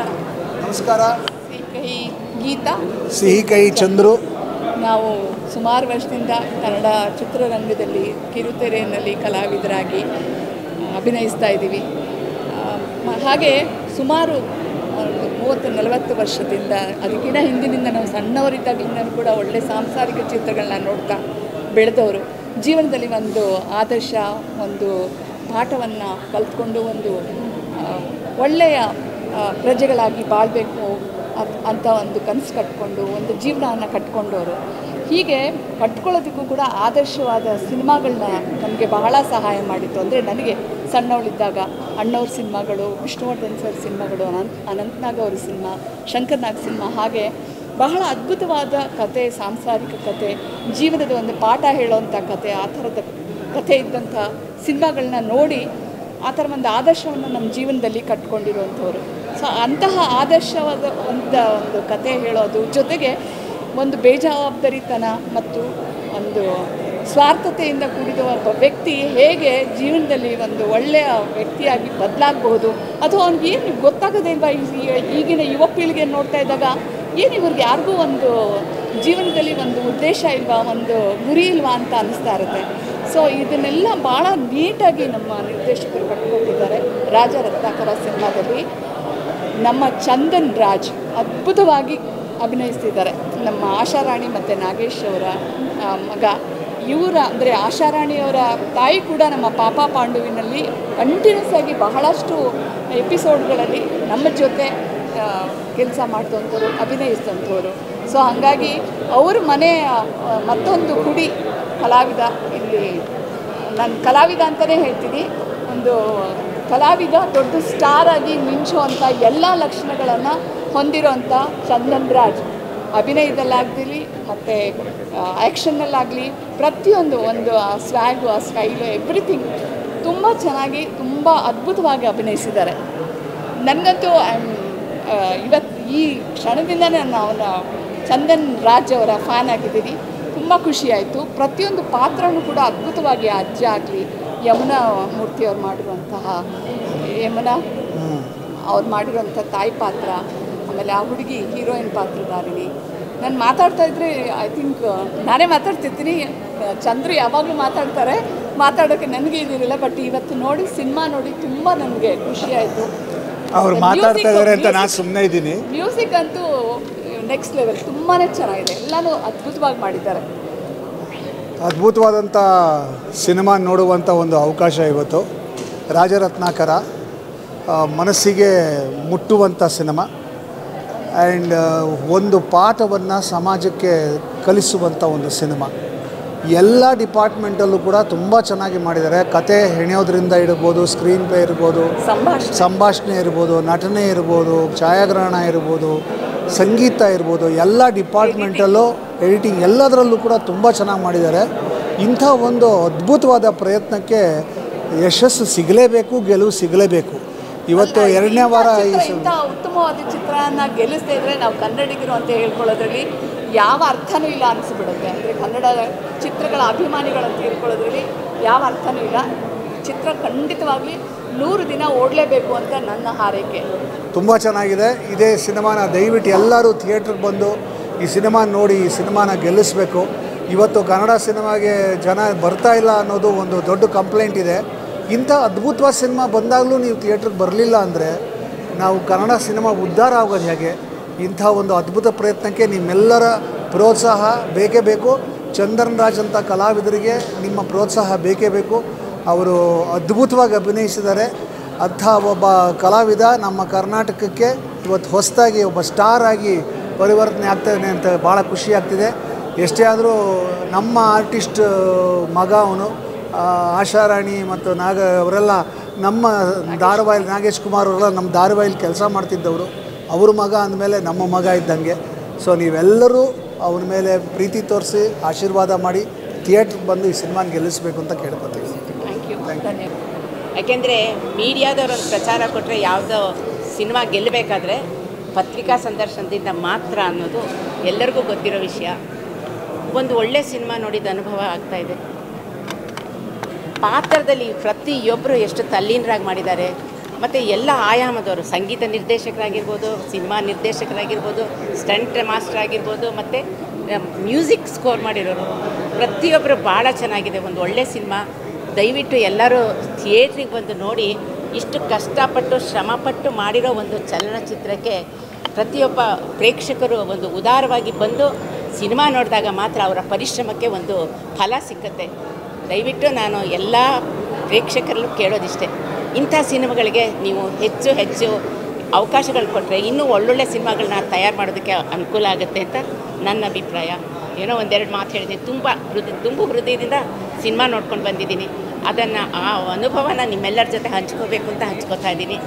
ನಮಸ್ಕಾರ. ನಮಸ್ಕಾರ. ಸಿಹಿಕಹಿ ಗೀತಾ, ಸಿಹಿಕಹಿ ಚಂದ್ರು. ನಾವು ಸುಮಾರು ವರ್ಷದಿಂದ ಕನ್ನಡ ಚಿತ್ರರಂಗದಲ್ಲಿ ಕಿರುತೆರೆಯಲ್ಲಿ ಕಲಾವಿದರಾಗಿ ಅಭಿನಯಿಸ್ತಾ ಇದ್ದೀವಿ. ಹಾಗೆ ಸುಮಾರು 30-40 ವರ್ಷದಿಂದ, ಅದಕ್ಕಿಂತ ಹಿಂದಿನಿಂದ ನಾವು ಸಣ್ಣವರಿದ್ದಾಗಲಿಂದಲೂ ಕೂಡ ಒಳ್ಳೆಯ ಸಾಂಸಾರಿಕ ಚಿತ್ರಗಳನ್ನ ನೋಡ್ತಾ ಬೆಳೆದವರು. ಜೀವನದಲ್ಲಿ ಒಂದು ಆದರ್ಶ, ಒಂದು ಪಾಠವನ್ನು ಕಲ್ತ್ಕೊಂಡು ಒಂದು ಒಳ್ಳೆಯ ಪ್ರಜೆಗಳಾಗಿ ಬಾಳಬೇಕು ಅಂತ ಒಂದು ಕನಸು ಕಟ್ಕೊಂಡು ಒಂದು ಜೀವನವನ್ನು ಕಟ್ಕೊಂಡವರು. ಹೀಗೆ ಕಟ್ಕೊಳ್ಳೋದಕ್ಕೂ ಕೂಡ ಆದರ್ಶವಾದ ಸಿನಿಮಾಗಳನ್ನ ನಮಗೆ ಬಹಳ ಸಹಾಯ ಮಾಡಿತ್ತು. ಅಂದರೆ ನನಗೆ ಸಣ್ಣವಳಿದ್ದಾಗ ಅಣ್ಣವ್ರ ಸಿನಿಮಾಗಳು, ವಿಷ್ಣುವರ್ಧನ್ ಸರ್ ಸಿನಿಮಾಗಳು, ಅನಂತನಾಗ್ ಅವ್ರ ಸಿನಿಮಾ, ಶಂಕರ್ ನಾಗ್ ಸಿನಿಮಾ, ಹಾಗೆ ಬಹಳ ಅದ್ಭುತವಾದ ಕತೆ, ಸಾಂಸಾರಿಕ ಕತೆ, ಜೀವನದ ಒಂದು ಪಾಠ ಹೇಳೋವಂಥ ಕತೆ, ಆ ಥರದ ಕಥೆ ಇದ್ದಂಥ ಸಿನಿಮಾಗಳನ್ನ ನೋಡಿ ಆ ಥರ ಒಂದು ಆದರ್ಶವನ್ನು ನಮ್ಮ ಜೀವನದಲ್ಲಿ ಕಟ್ಕೊಂಡಿರುವಂಥವ್ರು. ಸೊ ಅಂತಹ ಆದರ್ಶವಾದ ಒಂದು ಕತೆ ಹೇಳೋದು ಜೊತೆಗೆ ಒಂದು ಬೇಜವಾಬ್ದಾರಿತನ ಮತ್ತು ಒಂದು ಸ್ವಾರ್ಥತೆಯಿಂದ ಕೂಡಿದ ಒಬ್ಬ ವ್ಯಕ್ತಿ ಹೇಗೆ ಜೀವನದಲ್ಲಿ ಒಂದು ಒಳ್ಳೆಯ ವ್ಯಕ್ತಿಯಾಗಿ ಬದಲಾಗಬಹುದು, ಅಥವಾ ಅವ್ನಿಗೆ ಏನು ಗೊತ್ತಾಗೋದೇ ಇಲ್ವಾ, ಈಗಿನ ಯುವ ಪೀಳಿಗೆ ನೋಡ್ತಾ ಇದ್ದಾಗ ಏನು ಇವ್ರಿಗೆ ಯಾರಿಗೂ ಒಂದು ಜೀವನದಲ್ಲಿ ಒಂದು ಉದ್ದೇಶ ಇಲ್ವಾ, ಒಂದು ಗುರಿ ಇಲ್ವಾ ಅಂತ ಅನ್ನಿಸ್ತಾ ಇರುತ್ತೆ. ಸೊ ಇದನ್ನೆಲ್ಲ ಭಾಳ ನೀಟಾಗಿ ನಮ್ಮ ನಿರ್ದೇಶಕರು ಕಟ್ಟಿಕೊಟ್ಟಿದ್ದಾರೆ. ರಾಜ ರತ್ನಾಕರ ಸಿನಿಮಾದಲ್ಲಿ ನಮ್ಮ ಚಂದನ್ ರಾಜ್ ಅದ್ಭುತವಾಗಿ ಅಭಿನಯಿಸ್ತಿದ್ದಾರೆ. ನಮ್ಮ ಆಶಾರಾಣಿ ಮತ್ತು ನಾಗೇಶ್ ಅವರ ಮಗ ಇವರ, ಅಂದರೆ ಆಶಾರಾಣಿಯವರ ತಾಯಿ ಕೂಡ ನಮ್ಮ ಪಾಪ ಪಾಂಡುವಿನಲ್ಲಿ ಕಂಟಿನ್ಯೂಸ್ ಆಗಿ ಬಹಳಷ್ಟು ಎಪಿಸೋಡ್ಗಳಲ್ಲಿ ನಮ್ಮ ಜೊತೆ ಕೆಲಸ ಮಾಡ್ತಂಥವ್ರು, ಅಭಿನಯಿಸಿದಂಥವ್ರು. ಸೊ ಹಾಗಾಗಿ ಅವ್ರ ಮನೆಯ ಮತ್ತೊಂದು ಕುಡಿ ಕಲಾವಿದ, ಇಲ್ಲಿ ನಾನು ಕಲಾವಿದ ಅಂತಲೇ ಹೇಳ್ತೀನಿ, ಒಂದು ಕಲಾವಿದ ದೊಡ್ಡ ಸ್ಟಾರ್ ಆಗಿ ಮಿಂಚುವಂಥ ಎಲ್ಲ ಲಕ್ಷಣಗಳನ್ನು ಹೊಂದಿರೋಂಥ ಚಂದನ್ ರಾಜ್ ಅಭಿನಯದಲ್ಲಾಗಲಿ ಮತ್ತು ಆ್ಯಕ್ಷನ್ನಲ್ಲಾಗಲಿ ಪ್ರತಿಯೊಂದು ಒಂದು ಆ ಸ್ವ್ಯಾಗು, ಆ ಸ್ಟೈಲು, ಎವ್ರಿಥಿಂಗ್ ತುಂಬ ಚೆನ್ನಾಗಿ, ತುಂಬ ಅದ್ಭುತವಾಗಿ ಅಭಿನಯಿಸಿದ್ದಾರೆ. ನನಗಂತೂ ಇವತ್ತು ಈ ಕ್ಷಣದಿಂದನೇ ನಾನು ಅವನ ಚಂದನ್ ರಾಜ್ ಅವರ ಫ್ಯಾನ್ ಆಗಿದ್ದೀನಿ. ತುಂಬ ಖುಷಿಯಾಯಿತು. ಪ್ರತಿಯೊಂದು ಪಾತ್ರನೂ ಕೂಡ ಅದ್ಭುತವಾಗಿ, ಅಜ್ಜ ಆಗಲಿ, ಯಮುನಾ ಮೂರ್ತಿಯವ್ರು ಮಾಡಿರುವಂತಹ ಯಮುನಾ ಅವ್ರು ಮಾಡಿರುವಂಥ ತಾಯಿ ಪಾತ್ರ, ಆಮೇಲೆ ಆ ಹುಡುಗಿ ಹೀರೋಯಿನ್ ಪಾತ್ರಧಾರಿಣಿ. ನಾನು ಮಾತಾಡ್ತಾ ಇದ್ದರೆ ಐ ಥಿಂಕ್ ನಾನೇ ಮಾತಾಡ್ತಿರ್ತೀನಿ, ಚಂದ್ರು ಯಾವಾಗಲೂ ಮಾತಾಡ್ತಾರೆ, ಮಾತಾಡೋಕ್ಕೆ ನನಗೆ ಇದಿರಲಿಲ್ಲ. ಬಟ್ ಇವತ್ತು ನೋಡಿ, ಸಿನಿಮಾ ನೋಡಿ ತುಂಬ ನನಗೆ ಖುಷಿಯಾಯಿತು. ಅವ್ರು ಮಾತಾಡ್ತಾ ಇದ್ದಾರೆ ಅಂತ ನಾನು ಸುಮ್ಮನೆ ಇದ್ದೀನಿ. ಮ್ಯೂಸಿಕ್ ಅಂತೂ ನೆಕ್ಸ್ಟ್ ಲೆವೆಲ್, ತುಂಬಾ ಚೆನ್ನಾಗಿದೆ, ಎಲ್ಲನೂ ಅದ್ಭುತವಾಗಿ ಮಾಡಿದ್ದಾರೆ. ಅದ್ಭುತವಾದಂಥ ಸಿನಿಮಾ ನೋಡುವಂಥ ಒಂದು ಅವಕಾಶ ಇವತ್ತು. ರಾಜರತ್ನಾಕರ ಮನಸ್ಸಿಗೆ ಮುಟ್ಟುವಂಥ ಸಿನಿಮಾ ಆ್ಯಂಡ್ ಒಂದು ಪಾಠವನ್ನು ಸಮಾಜಕ್ಕೆ ಕಲಿಸುವಂಥ ಒಂದು ಸಿನಿಮಾ. ಎಲ್ಲ ಡಿಪಾರ್ಟ್ಮೆಂಟಲ್ಲೂ ಕೂಡ ತುಂಬ ಚೆನ್ನಾಗಿ ಮಾಡಿದ್ದಾರೆ. ಕತೆ ಹೆಣೆಯೋದ್ರಿಂದ ಇರ್ಬೋದು, ಸ್ಕ್ರೀನ್ ಪ್ಲೇ ಇರ್ಬೋದು, ಸಂಭಾಷಣೆ ಇರ್ಬೋದು, ನಟನೆ ಇರ್ಬೋದು, ಛಾಯಾಗ್ರಹಣ ಇರ್ಬೋದು, ಸಂಗೀತ ಇರ್ಬೋದು, ಎಲ್ಲ ಡಿಪಾರ್ಟ್ಮೆಂಟಲ್ಲೂ ಎಡಿಟಿಂಗ್ ಎಲ್ಲದರಲ್ಲೂ ಕೂಡ ತುಂಬ ಚೆನ್ನಾಗಿ ಮಾಡಿದ್ದಾರೆ. ಇಂಥ ಒಂದು ಅದ್ಭುತವಾದ ಪ್ರಯತ್ನಕ್ಕೆ ಯಶಸ್ಸು ಸಿಗಲೇಬೇಕು, ಗೆಲುವು ಸಿಗಲೇಬೇಕು. ಇವತ್ತು 2ನೇ ವಾರ ಇಂಥ ಉತ್ತಮವಾದ ಚಿತ್ರನ ಗೆಲ್ಲಿಸ್ತಾ ಇದ್ರೆ ನಾವು ಕನ್ನಡಿಗರು ಅಂತ ಹೇಳ್ಕೊಳ್ಳೋದ್ರಲ್ಲಿ ಯಾವ ಅರ್ಥನೂ ಇಲ್ಲ ಅನಿಸ್ಬಿಡುತ್ತೆ. ಅಂದರೆ ಕನ್ನಡ ಚಿತ್ರಗಳ ಅಭಿಮಾನಿಗಳಂತ ಹೇಳ್ಕೊಳ್ಳೋದ್ರಲ್ಲಿ ಯಾವ ಅರ್ಥನೂ ಇಲ್ಲ. ಚಿತ್ರ ಖಂಡಿತವಾಗ್ಲಿ 100 ದಿನ ಓಡಲೇಬೇಕು ಅಂತ ನನ್ನ ಹಾರೈಕೆ. ತುಂಬ ಚೆನ್ನಾಗಿದೆ. ಇದೇ ಸಿನಿಮಾನ ದಯವಿಟ್ಟು ಎಲ್ಲರೂ ಥಿಯೇಟ್ರಿಗೆ ಬಂದು ಈ ಸಿನಿಮಾ ನೋಡಿ, ಈ ಸಿನಿಮಾನ ಗೆಲ್ಲಿಸಬೇಕು. ಇವತ್ತು ಕನ್ನಡ ಸಿನಿಮಾಗೆ ಜನ ಬರ್ತಾ ಇಲ್ಲ ಅನ್ನೋದು ಒಂದು ದೊಡ್ಡ ಕಂಪ್ಲೇಂಟ್ ಇದೆ. ಇಂಥ ಅದ್ಭುತವಾದ ಸಿನಿಮಾ ಬಂದಾಗಲೂ ನೀವು ಥಿಯೇಟ್ರಿಗೆ ಬರಲಿಲ್ಲ ಅಂದರೆ ನಾವು ಕನ್ನಡ ಸಿನಿಮಾ ಉದ್ಧಾರ ಆಗೋದು ಹೇಗೆ? ಇಂಥ ಒಂದು ಅದ್ಭುತ ಪ್ರಯತ್ನಕ್ಕೆ ನಿಮ್ಮೆಲ್ಲರ ಪ್ರೋತ್ಸಾಹ ಬೇಕೇ ಬೇಕು. ಚಂದನ್ ರಾಜ್ ಅಂತ ಕಲಾವಿದರಿಗೆ ನಿಮ್ಮ ಪ್ರೋತ್ಸಾಹ ಬೇಕೇ ಬೇಕು. ಅವರು ಅದ್ಭುತವಾಗಿ ಅಭಿನಯಿಸಿದ್ದಾರೆ. ಅಂಥ ಒಬ್ಬ ಕಲಾವಿದ ನಮ್ಮ ಕರ್ನಾಟಕಕ್ಕೆ ಇವತ್ತು ಹೊಸದಾಗಿ ಒಬ್ಬ ಸ್ಟಾರ್ ಆಗಿ ಪರಿವರ್ತನೆ ಆಗ್ತಾಯಿದೆ ಅಂತ ಭಾಳ ಖುಷಿ ಆಗ್ತಿದೆ. ಎಷ್ಟೇ ಆದರೂ ನಮ್ಮ ಆರ್ಟಿಸ್ಟ್ ಮಗ ಅವನು. ಆಶಾರಾಣಿ ಮತ್ತು ಅವರೆಲ್ಲ ನಮ್ಮ ಧಾರಾವಾಹಿಲಿ, ನಾಗೇಶ್ ಕುಮಾರ್ ಅವರೆಲ್ಲ ನಮ್ಮ ಧಾರಾವಾಹಿಲಿ ಕೆಲಸ ಮಾಡ್ತಿದ್ದವರು. ಅವ್ರ ಮಗ ಅಂದಮೇಲೆ ನಮ್ಮ ಮಗ ಇದ್ದಂಗೆ. ಸೊ ನೀವೆಲ್ಲರೂ ಅವನ ಮೇಲೆ ಪ್ರೀತಿ ತೋರಿಸಿ ಆಶೀರ್ವಾದ ಮಾಡಿ ಥಿಯೇಟ್ರಿಗೆ ಬಂದು ಈ ಸಿನಿಮಾನ ಗೆಲ್ಲಿಸಬೇಕು ಅಂತ ಕೇಳ್ಕೊತೀವಿ. ಥ್ಯಾಂಕ್ ಯು, ಧನ್ಯವಾದ. ಯಾಕೆಂದರೆ ಮೀಡಿಯಾದವ್ರೊಂದು ಪ್ರಚಾರ ಕೊಟ್ಟರೆ ಯಾವುದೋ ಸಿನಿಮಾ ಗೆಲ್ಲಬೇಕಾದ್ರೆ ಪತ್ರಿಕಾ ಸಂದರ್ಶನದಿಂದ ಮಾತ್ರ ಅನ್ನೋದು ಎಲ್ಲರಿಗೂ ಗೊತ್ತಿರೋ ವಿಷಯ. ಒಂದು ಒಳ್ಳೆ ಸಿನಿಮಾ ನೋಡಿದ ಅನುಭವ ಆಗ್ತಾಯಿದೆ. ಪಾತ್ರದಲ್ಲಿ ಪ್ರತಿಯೊಬ್ಬರು ಎಷ್ಟು ತಲ್ಲೀನರಾಗಿ ಮಾಡಿದ್ದಾರೆ. ಮತ್ತು ಎಲ್ಲ ಆಯಾಮದವರು, ಸಂಗೀತ ನಿರ್ದೇಶಕರಾಗಿರ್ಬೋದು, ಸಿನಿಮಾ ನಿರ್ದೇಶಕರಾಗಿರ್ಬೋದು, ಸ್ಟಂಟ್ ಮಾಸ್ಟರ್ ಆಗಿರ್ಬೋದು, ಮತ್ತು ಮ್ಯೂಸಿಕ್ ಸ್ಕೋರ್ ಮಾಡಿರೋರು ಪ್ರತಿಯೊಬ್ಬರು ಭಾಳ ಚೆನ್ನಾಗಿದೆ. ಒಂದು ಒಳ್ಳೆ ಸಿನಿಮಾ. ದಯವಿಟ್ಟು ಎಲ್ಲರೂ ಥಿಯೇಟ್ರಿಗೆ ಬಂದು ನೋಡಿ. ಇಷ್ಟು ಕಷ್ಟಪಟ್ಟು ಶ್ರಮಪಟ್ಟು ಮಾಡಿರೋ ಒಂದು ಚಲನಚಿತ್ರಕ್ಕೆ ಪ್ರತಿಯೊಬ್ಬ ಪ್ರೇಕ್ಷಕರು ಒಂದು ಉದಾರವಾಗಿ ಬಂದು ಸಿನಿಮಾ ನೋಡಿದಾಗ ಮಾತ್ರ ಅವರ ಪರಿಶ್ರಮಕ್ಕೆ ಒಂದು ಫಲ ಸಿಕ್ಕತ್ತೆ. ದಯವಿಟ್ಟು ನಾನು ಎಲ್ಲ ಪ್ರೇಕ್ಷಕರಲ್ಲೂ ಕೇಳೋದಿಷ್ಟೇ, ಇಂಥ ಸಿನಿಮಾಗಳಿಗೆ ನೀವು ಹೆಚ್ಚು ಹೆಚ್ಚು ಅವಕಾಶಗಳು ಕೊಟ್ಟರೆ ಇನ್ನೂ ಒಳ್ಳೊಳ್ಳೆ ಸಿನಿಮಾಗಳನ್ನ ತಯಾರು ಮಾಡೋದಕ್ಕೆ ಅನುಕೂಲ ಆಗುತ್ತೆ ಅಂತ ನನ್ನ ಅಭಿಪ್ರಾಯ. ಏನೋ ಒಂದೆರಡು ಮಾತು ಹೇಳಿದ್ದೀನಿ. ತುಂಬ ಹೃದಯದಿಂದ ಸಿನಿಮಾ ನೋಡ್ಕೊಂಡು ಬಂದಿದ್ದೀನಿ. ಅದನ್ನು ಆ ಅನುಭವನ ನಿಮ್ಮೆಲ್ಲರ ಜೊತೆ ಹಂಚ್ಕೋಬೇಕು ಅಂತ ಹಂಚ್ಕೋತಾ ಇದ್ದೀನಿ.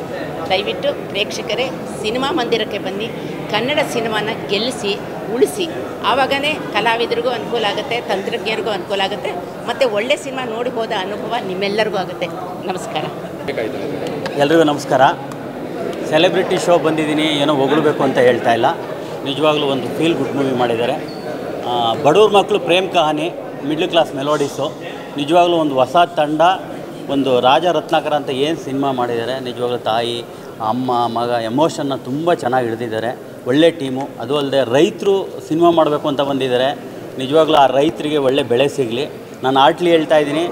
ದಯವಿಟ್ಟು ಪ್ರೇಕ್ಷಕರೇ ಸಿನಿಮಾ ಮಂದಿರಕ್ಕೆ ಬನ್ನಿ, ಕನ್ನಡ ಸಿನಿಮಾನ ಗೆಲ್ಲಿಸಿ ಉಳಿಸಿ. ಆವಾಗನೇ ಕಲಾವಿದರಿಗೂ ಅನುಕೂಲ ಆಗುತ್ತೆ, ತಂತ್ರಜ್ಞರಿಗೂ ಅನುಕೂಲ ಆಗುತ್ತೆ, ಮತ್ತು ಒಳ್ಳೆ ಸಿನಿಮಾ ನೋಡಿ ಹೋದ ಅನುಭವ ನಿಮ್ಮೆಲ್ಲರಿಗೂ ಆಗುತ್ತೆ. ನಮಸ್ಕಾರ. ಎಲ್ರಿಗೂ ನಮಸ್ಕಾರ. ಸೆಲೆಬ್ರಿಟಿ ಶೋ ಬಂದಿದ್ದೀನಿ, ಏನೋ ಹೊಗಳ್ಬೇಕು ಅಂತ ಹೇಳ್ತಾ ಇಲ್ಲ. ನಿಜವಾಗ್ಲೂ ಒಂದು ಫೀಲ್ ಗುಡ್ ಮೂವಿ ಮಾಡಿದ್ದಾರೆ. ಬಡವ್ರ ಮಕ್ಕಳು ಪ್ರೇಮ್ ಕಹಾನಿ, ಮಿಡ್ಲ್ ಕ್ಲಾಸ್ ಮೆಲೋಡೀಸು. ನಿಜವಾಗ್ಲೂ ಒಂದು ಹೊಸ ತಂಡ, ಒಂದು ರಾಜ ರತ್ನಾಕರ ಅಂತ ಏನು ಸಿನಿಮಾ ಮಾಡಿದ್ದಾರೆ. ನಿಜವಾಗ್ಲೂ ತಾಯಿ, ಅಮ್ಮ, ಮಗ ಎಮೋಷನ್ನ ತುಂಬ ಚೆನ್ನಾಗಿ ಹಿಡಿದಿದ್ದಾರೆ. ಒಳ್ಳೆ ಟೀಮು. ಅದು ಅಲ್ಲದೆ ರೈತರು ಸಿನಿಮಾ ಮಾಡಬೇಕು ಅಂತ ಬಂದಿದ್ದಾರೆ. ನಿಜವಾಗ್ಲೂ ಆ ರೈತರಿಗೆ ಒಳ್ಳೆ ಬೆಳೆ ಸಿಗಲಿ. ನಾನು ಆರ್ಟ್ಲಿ ಹೇಳ್ತಾ ಇದ್ದೀನಿ,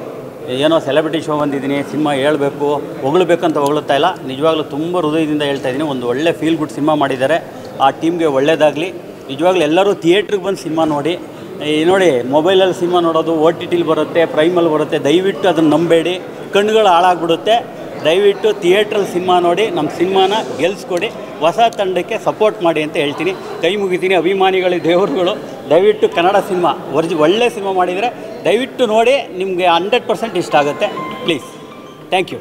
ಏನೋ ಸೆಲೆಬ್ರಿಟಿ ಶೋ ಬಂದಿದ್ದೀನಿ, ಸಿನಿಮಾ ಹೇಳ್ಬೇಕು ಹೊಗಳ್ಬೇಕಂತ ಹೊಗಳುತ್ತಾ ಇಲ್ಲ. ನಿಜವಾಗ್ಲೂ ತುಂಬ ಹೃದಯದಿಂದ ಹೇಳ್ತಾ ಇದ್ದೀನಿ, ಒಂದು ಒಳ್ಳೆ ಫೀಲ್ ಗುಡ್ ಸಿನಿಮಾ ಮಾಡಿದ್ದಾರೆ. ಆ ಟೀಮ್ಗೆ ಒಳ್ಳೆಯದಾಗಲಿ. ನಿಜವಾಗ್ಲೂ ಎಲ್ಲರೂ ಥಿಯೇಟ್ರಿಗೆ ಬಂದು ಸಿನಿಮಾ ನೋಡಿ. ನೋಡಿ, ಮೊಬೈಲಲ್ಲಿ ಸಿನಿಮಾ ನೋಡೋದು, OTTಲಿ ಬರುತ್ತೆ, ಪ್ರೈಮಲ್ಲಿ ಬರುತ್ತೆ. ದಯವಿಟ್ಟು ಅದನ್ನು ನಂಬೇಡಿ, ಕಣ್ಣುಗಳು ಹಾಳಾಗ್ಬಿಡುತ್ತೆ. ದಯವಿಟ್ಟು ಥಿಯೇಟ್ರಲ್ಲಿ ಸಿನಿಮಾ ನೋಡಿ, ನಮ್ಮ ಸಿನಿಮಾನ ಗೆಲ್ಲಿಸ್ಕೊಡಿ, ಹೊಸ ತಂಡಕ್ಕೆ ಸಪೋರ್ಟ್ ಮಾಡಿ ಅಂತ ಹೇಳ್ತೀನಿ. ಕೈ ಮುಗಿತೀನಿ. ಅಭಿಮಾನಿಗಳು, ದೇವರುಗಳು, ದಯವಿಟ್ಟು ಕನ್ನಡ ಸಿನಿಮಾ ಒಳ್ಳೆ ಸಿನಿಮಾ ಮಾಡಿದರೆ ದಯವಿಟ್ಟು ನೋಡಿ. ನಿಮಗೆ 100% ಇಷ್ಟ ಆಗುತ್ತೆ. ಪ್ಲೀಸ್. Thank you.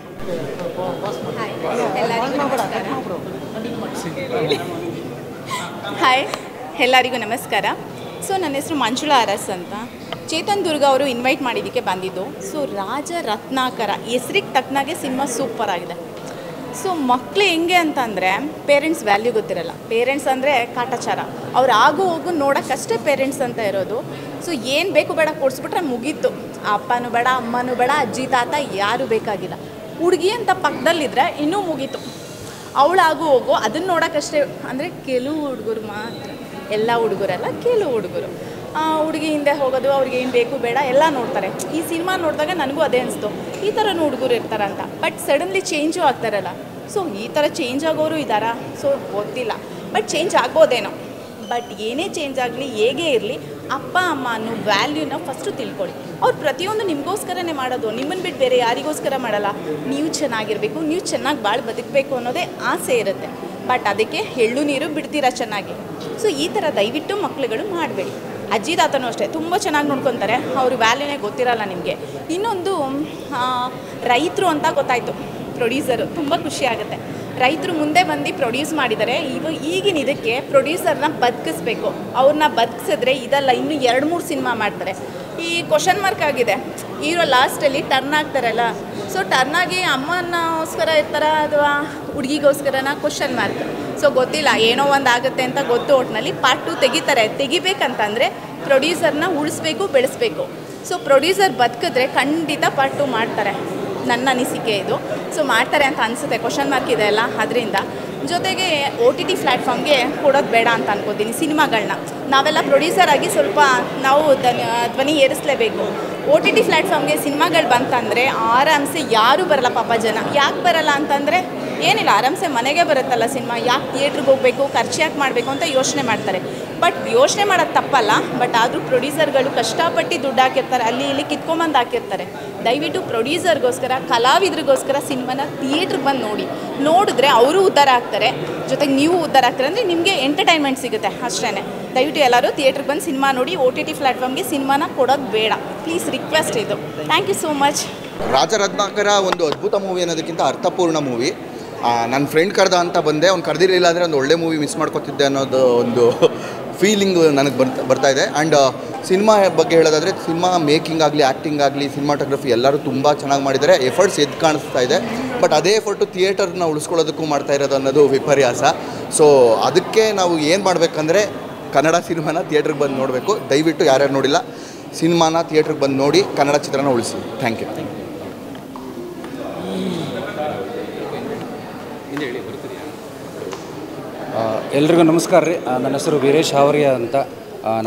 ಹಾಯ್, ಎಲ್ಲರಿಗೂ ನಮಸ್ಕಾರ. ಸೊ ನನ್ನ ಹೆಸರು ಮಂಜುಳಾ ಅರಸ್ ಅಂತ. ಚೇತನ್ ದುರ್ಗ ಅವರು ಇನ್ವೈಟ್ ಮಾಡಿದ್ದಕ್ಕೆ ಬಂದಿದ್ದು. ಸೊ ರಾಜ ರತ್ನಾಕರ ಹೆಸ್ರಿಗೆ ತಕ್ಕನಾಗೆ ಸಿನಿಮಾ ಸೂಪರ್ ಆಗಿದೆ. ಸೊ ಮಕ್ಕಳು ಹೆಂಗೆ ಅಂತಂದರೆ ಪೇರೆಂಟ್ಸ್ ವ್ಯಾಲ್ಯೂ ಗೊತ್ತಿರಲ್ಲ. ಪೇರೆಂಟ್ಸ್ ಅಂದರೆ ಕಾಟಾಚಾರ. ಅವ್ರು ಆಗು ಹೋಗು ನೋಡೋಕ್ಕಷ್ಟೇ ಪೇರೆಂಟ್ಸ್ ಅಂತ ಇರೋದು. ಸೊ ಏನು ಬೇಕು ಬೇಡ ಕೊಡಿಸ್ಬಿಟ್ರೆ ಮುಗೀತು. ಅಪ್ಪನೂ ಬೇಡ, ಅಮ್ಮನೂ ಬೇಡ, ಅಜ್ಜಿ ತಾತ ಯಾರೂ ಬೇಕಾಗಿಲ್ಲ. ಹುಡುಗಿ ಅಂತ ಪಕ್ಕದಲ್ಲಿದ್ದರೆ ಇನ್ನೂ ಮುಗೀತು. ಅವಳಾಗು ಹೋಗು ಅದನ್ನು ನೋಡೋಕ್ಕಷ್ಟೇ. ಅಂದರೆ ಕೆಲವು ಹುಡುಗರು ಮಾತ್ರ, ಎಲ್ಲ ಹುಡುಗರಲ್ಲ, ಕೆಲವು ಹುಡುಗರು ಹುಡುಗಿ ಹಿಂದೆ ಹೋಗೋದು, ಅವ್ರಿಗೆ ಏನು ಬೇಕು ಬೇಡ ಎಲ್ಲ ನೋಡ್ತಾರೆ. ಈ ಸಿನಿಮಾ ನೋಡಿದಾಗ ನನಗೂ ಅದೇ ಅನಿಸ್ತು, ಈ ಥರನೂ ಹುಡುಗರು ಇರ್ತಾರಂತ. ಬಟ್ ಸಡನ್ಲಿ ಚೇಂಜು ಆಗ್ತಾರಲ್ಲ. ಸೊ ಈ ಥರ ಚೇಂಜ್ ಆಗೋರು ಇದ್ದಾರಾ? ಸೊ ಗೊತ್ತಿಲ್ಲ, ಬಟ್ ಚೇಂಜ್ ಆಗ್ಬೋದೇನೋ. ಬಟ್ ಏನೇ ಚೇಂಜ್ ಆಗಲಿ, ಹೇಗೆ ಇರಲಿ, ಅಪ್ಪ ಅಮ್ಮ ಅನ್ನೋ ವ್ಯಾಲ್ಯೂನ ಫಸ್ಟು ತಿಳ್ಕೊಳ್ಳಿ. ಅವ್ರು ಪ್ರತಿಯೊಂದು ನಿಮಗೋಸ್ಕರನೇ ಮಾಡೋದು, ನಿಮ್ಮನ್ನು ಬಿಟ್ಟು ಬೇರೆ ಯಾರಿಗೋಸ್ಕರ ಮಾಡಲ್ಲ. ನೀವು ಚೆನ್ನಾಗಿರಬೇಕು, ನೀವು ಚೆನ್ನಾಗಿ ಭಾಳ ಬದುಕಬೇಕು ಅನ್ನೋದೇ ಆಸೆ ಇರುತ್ತೆ. ಬಟ್ ಅದಕ್ಕೆ ಎಳ್ಳು ನೀರು ಬಿಡ್ತೀರಾ ಚೆನ್ನಾಗಿ. ಸೊ ಈ ಥರ ದಯವಿಟ್ಟು ಮಕ್ಕಳುಗಳು ಮಾಡಬೇಡಿ. ಅಜ್ಜಿ ತಾತನೂ ಅಷ್ಟೇ ತುಂಬ ಚೆನ್ನಾಗಿ ನೋಡ್ಕೊತಾರೆ, ಅವ್ರ ವ್ಯಾಲ್ಯೂನೇ ಗೊತ್ತಿರಲ್ಲ ನಿಮಗೆ. ಇನ್ನೊಂದು ರೈತರು ಅಂತ ಗೊತ್ತಾಯಿತು, ಪ್ರೊಡ್ಯೂಸರು. ತುಂಬ ಖುಷಿ ಆಗುತ್ತೆ. ರೈತರು ಮುಂದೆ ಬಂದು ಪ್ರೊಡ್ಯೂಸ್ ಮಾಡಿದ್ದಾರೆ. ಈಗಿನ ಇದಕ್ಕೆ ಪ್ರೊಡ್ಯೂಸರ್ನ ಬದುಕಿಸ್ಬೇಕು. ಅವ್ರನ್ನ ಬದುಕಿಸಿದ್ರೆ ಇದಲ್ಲ, ಇನ್ನೂ 2-3 ಸಿನಿಮಾ ಮಾಡ್ತಾರೆ. ಈ ಕ್ವಶನ್ ಮಾರ್ಕ್ ಆಗಿದೆ. ಹೀರೋ ಲಾಸ್ಟಲ್ಲಿ ಟರ್ನ್ ಆಗ್ತಾರಲ್ಲ, ಸೊ ಟರ್ನಾಗಿ ಅಮ್ಮನಗೋಸ್ಕರ ಇರ್ತಾರ ಅಥವಾ ಹುಡುಗಿಗೋಸ್ಕರನ ಕ್ವಶನ್ ಮಾರ್ಕ್. ಸೊ ಗೊತ್ತಿಲ್ಲ, ಏನೋ ಒಂದು ಆಗುತ್ತೆ ಅಂತ ಗೊತ್ತು. ಒಟ್ಟಿನಲ್ಲಿ ಪಾರ್ಟ್ 2 ತೆಗಿತಾರೆ. ತೆಗಿಬೇಕಂತಂದರೆ ಪ್ರೊಡ್ಯೂಸರ್ನ ಉಳಿಸ್ಬೇಕು, ಬೆಳೆಸಬೇಕು. ಸೊ ಪ್ರೊಡ್ಯೂಸರ್ ಬದುಕಿದ್ರೆ ಖಂಡಿತ ಪಾರ್ಟ್ 2 ಮಾಡ್ತಾರೆ. ನನ್ನ ಅನಿಸಿಕೆ ಇದು. ಸೊ ಮಾಡ್ತಾರೆ ಅಂತ ಅನಿಸುತ್ತೆ, ಕ್ವಶನ್ ಮಾರ್ಕ್ ಇದೆ ಅಲ್ಲ ಅದರಿಂದ. ಜೊತೆಗೆ OTT ಪ್ಲ್ಯಾಟ್ಫಾರ್ಮ್ಗೆ ಕೊಡೋದು ಬೇಡ ಅಂತ ಅನ್ಕೋತೀನಿ ಸಿನಿಮಾಗಳನ್ನ. ನಾವೆಲ್ಲ ಪ್ರೊಡ್ಯೂಸರ್ ಆಗಿ ಸ್ವಲ್ಪ ನಾವು ಧ್ವನಿ ಏರಿಸಲೇಬೇಕು. OTT ಪ್ಲ್ಯಾಟ್ಫಾರ್ಮ್ಗೆ ಸಿನಿಮಾಗಳು ಬಂತಂದರೆ ಆರಾಮ್ಸೆ ಯಾರೂ ಬರಲ್ಲ ಪಾಪ ಜನ. ಯಾಕೆ ಬರಲ್ಲ ಅಂತಂದರೆ ಏನಿಲ್ಲ, ಆರಾಮ್ಸೆ ಮನೆಗೆ ಬರುತ್ತಲ್ಲ ಸಿನಿಮಾ. ಯಾಕೆ ಥಿಯೇಟ್ರಿಗೆ ಹೋಗಬೇಕು, ಖರ್ಚು ಯಾಕೆ ಮಾಡಬೇಕು ಅಂತ ಯೋಚನೆ ಮಾಡ್ತಾರೆ. ಬಟ್ ಯೋಚನೆ ಮಾಡೋದು ತಪ್ಪಲ್ಲ. ಬಟ್ ಆದರೂ ಪ್ರೊಡ್ಯೂಸರ್ಗಳು ಕಷ್ಟಪಟ್ಟು ದುಡ್ಡು ಹಾಕಿರ್ತಾರೆ, ಅಲ್ಲಿ ಇಲ್ಲಿ ಕಿತ್ಕೊಂಬಂದು ಹಾಕಿರ್ತಾರೆ. ದಯವಿಟ್ಟು ಪ್ರೊಡ್ಯೂಸರ್ಗೋಸ್ಕರ, ಕಲಾವಿದ್ರಿಗೋಸ್ಕರ ಸಿನಿಮಾನ ಥಿಯೇಟ್ರಿಗೆ ಬಂದು ನೋಡಿ. ನೋಡಿದ್ರೆ ಅವರು ಉದ್ಧಾರ ಆಗ್ತಾರೆ, ಜೊತೆಗೆ ನೀವು ಉದ್ಧಾರ ಆಗ್ತಾರೆ. ಅಂದರೆ ನಿಮಗೆ ಎಂಟರ್ಟೈನ್ಮೆಂಟ್ ಸಿಗುತ್ತೆ ಅಷ್ಟೇ. ದಯವಿಟ್ಟು ಎಲ್ಲರೂ ಥಿಯೇಟ್ರಿಗೆ ಬಂದು ಸಿನಿಮಾ ನೋಡಿ. OTT ಪ್ಲ್ಯಾಟ್ಫಾರ್ಮ್ಗೆ ಸಿನಿಮಾನ ಕೊಡೋದು ಬೇಡ, ಪ್ಲೀಸ್, ರಿಕ್ವೆಸ್ಟ್ ಇದು. Thank you so much. Raja Ratnakara ಒಂದು ಅದ್ಭುತ ಮೂವಿ ಅನ್ನೋದಕ್ಕಿಂತ ಅರ್ಥಪೂರ್ಣ ಮೂವಿ. ನನ್ನ ಫ್ರೆಂಡ್ ಕರೆದ ಅಂತ ಬಂದೆ, ಅವ್ನು ಕರೆದಿರಲಿಲ್ಲ ಅಂದರೆ ಒಂದು ಒಳ್ಳೆ ಮೂವಿ ಮಿಸ್ ಮಾಡ್ಕೊತಿದ್ದೆ ಅನ್ನೋದು ಒಂದು ಫೀಲಿಂಗು ನನಗೆ ಬರ್ತಾ ಇದೆ. ಆ್ಯಂಡ್ ಸಿನಿಮಾ ಬಗ್ಗೆ ಹೇಳೋದಾದರೆ ಸಿನಿಮಾ ಮೇಕಿಂಗ್ ಆಗಲಿ, ಆ್ಯಕ್ಟಿಂಗ್ ಆಗಲಿ, ಸಿನಿಮಾಟೋಗ್ರಫಿ ಎಲ್ಲರೂ ತುಂಬ ಚೆನ್ನಾಗಿ ಮಾಡಿದ್ದಾರೆ. ಎಫರ್ಟ್ಸ್ ಎದ್ದು ಕಾಣಿಸ್ತಾ ಇದೆ. ಬಟ್ ಅದೇ ಎಫರ್ಟು ಥಿಯೇಟರ್ನ ಉಳಿಸ್ಕೊಳ್ಳೋದಕ್ಕೂ ಮಾಡ್ತಾ ಇರೋದು ಅನ್ನೋದು ವಿಪರ್ಯಾಸ. ಸೊ ಅದಕ್ಕೆ ನಾವು ಏನು ಮಾಡಬೇಕಂದ್ರೆ ಕನ್ನಡ ಸಿನಿಮಾನ ಥಿಯೇಟ್ರಿಗೆ ಬಂದು ನೋಡಬೇಕು. ದಯವಿಟ್ಟು ಯಾರ್ಯಾರು ನೋಡಿಲ್ಲ ಸಿನಿಮಾನ ಥಿಯೇಟ್ರಿಗೆ ಬಂದು ನೋಡಿ, ಕನ್ನಡ ಚಿತ್ರನ ಉಳಿಸಿ. Thank you. ಎಲ್ರಿಗೂ ನಮಸ್ಕಾರ ರೀ. ನನ್ನ ಹೆಸರು ವೀರೇಶ್ ಹಾವರಿಯ ಅಂತ.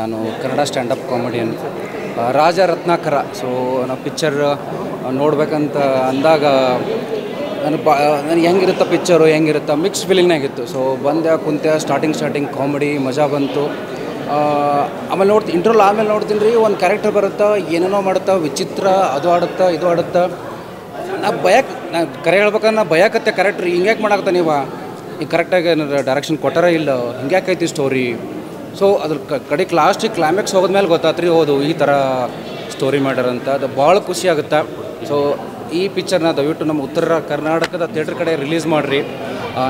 ನಾನು Kannada stand up comedian. Raja Ratnakara. So ನಾವು ಪಿಕ್ಚರ್ ನೋಡ್ಬೇಕಂತ ಅಂದಾಗ ನನಗೆ ಹೆಂಗಿರುತ್ತೆ ಪಿಕ್ಚರು, ಹೆಂಗಿರುತ್ತೆ ಮಿಕ್ಸ್ ಫೀಲಿಂಗ್ನಾಗಿತ್ತು. ಸೊ ಬಂದೆ ಕುಂತೆ ಸ್ಟಾರ್ಟಿಂಗ್ ಕಾಮಿಡಿ ಮಜಾ ಬಂತು. ಆಮೇಲೆ ಇಂಟ್ರೋಲ್ ಆಮೇಲೆ ನೋಡ್ತೀನಿ ರೀ, ಒಂದು ಕ್ಯಾರೆಕ್ಟರ್ ಬರುತ್ತಾ, ಏನೇನೋ ಮಾಡುತ್ತಾ, ವಿಚಿತ್ರ, ಅದು ಆಡುತ್ತಾ ಇದು ಆಡುತ್ತಾ. ನಾ ಕರೆ ಹೇಳ್ಬೇಕಂದ್ರೆ ನಾ ಭಯಕತ್ತೆ ಕ್ಯಾರೆಕ್ಟ್ರ್ ಹಿಂಗ್ಯಾಕೆ ಮಾಡಾಕತ್ತ ನೀವು, ಈಗ ಕರೆಕ್ಟಾಗಿ ಏನಾರು ಡೈರೆಕ್ಷನ್ ಕೊಟ್ಟಾರ ಇಲ್ಲ, ಹಿಂಗ್ಯಾಕೈತಿ ಸ್ಟೋರಿ. ಸೊ ಅದ್ರ ಕಡೆಗೆ ಲಾಸ್ಟಿಗೆ ಕ್ಲೈಮ್ಯಾಕ್ಸ್ ಹೋಗೋದ್ಮೇಲೆ ಗೊತ್ತಾತ್ರಿ, ಹೌದು ಈ ಥರ ಸ್ಟೋರಿ ಮಾಡ್ಯಾರಂತ. ಅದು ಭಾಳ ಖುಷಿ ಆಗುತ್ತೆ. ಸೊ ಈ ಪಿಕ್ಚರ್ನ ದಯವಿಟ್ಟು ನಮ್ಮ ಉತ್ತರ ಕರ್ನಾಟಕದ ಥಿಯೇಟ್ರ್ ಕಡೆ ರಿಲೀಸ್ ಮಾಡಿರಿ.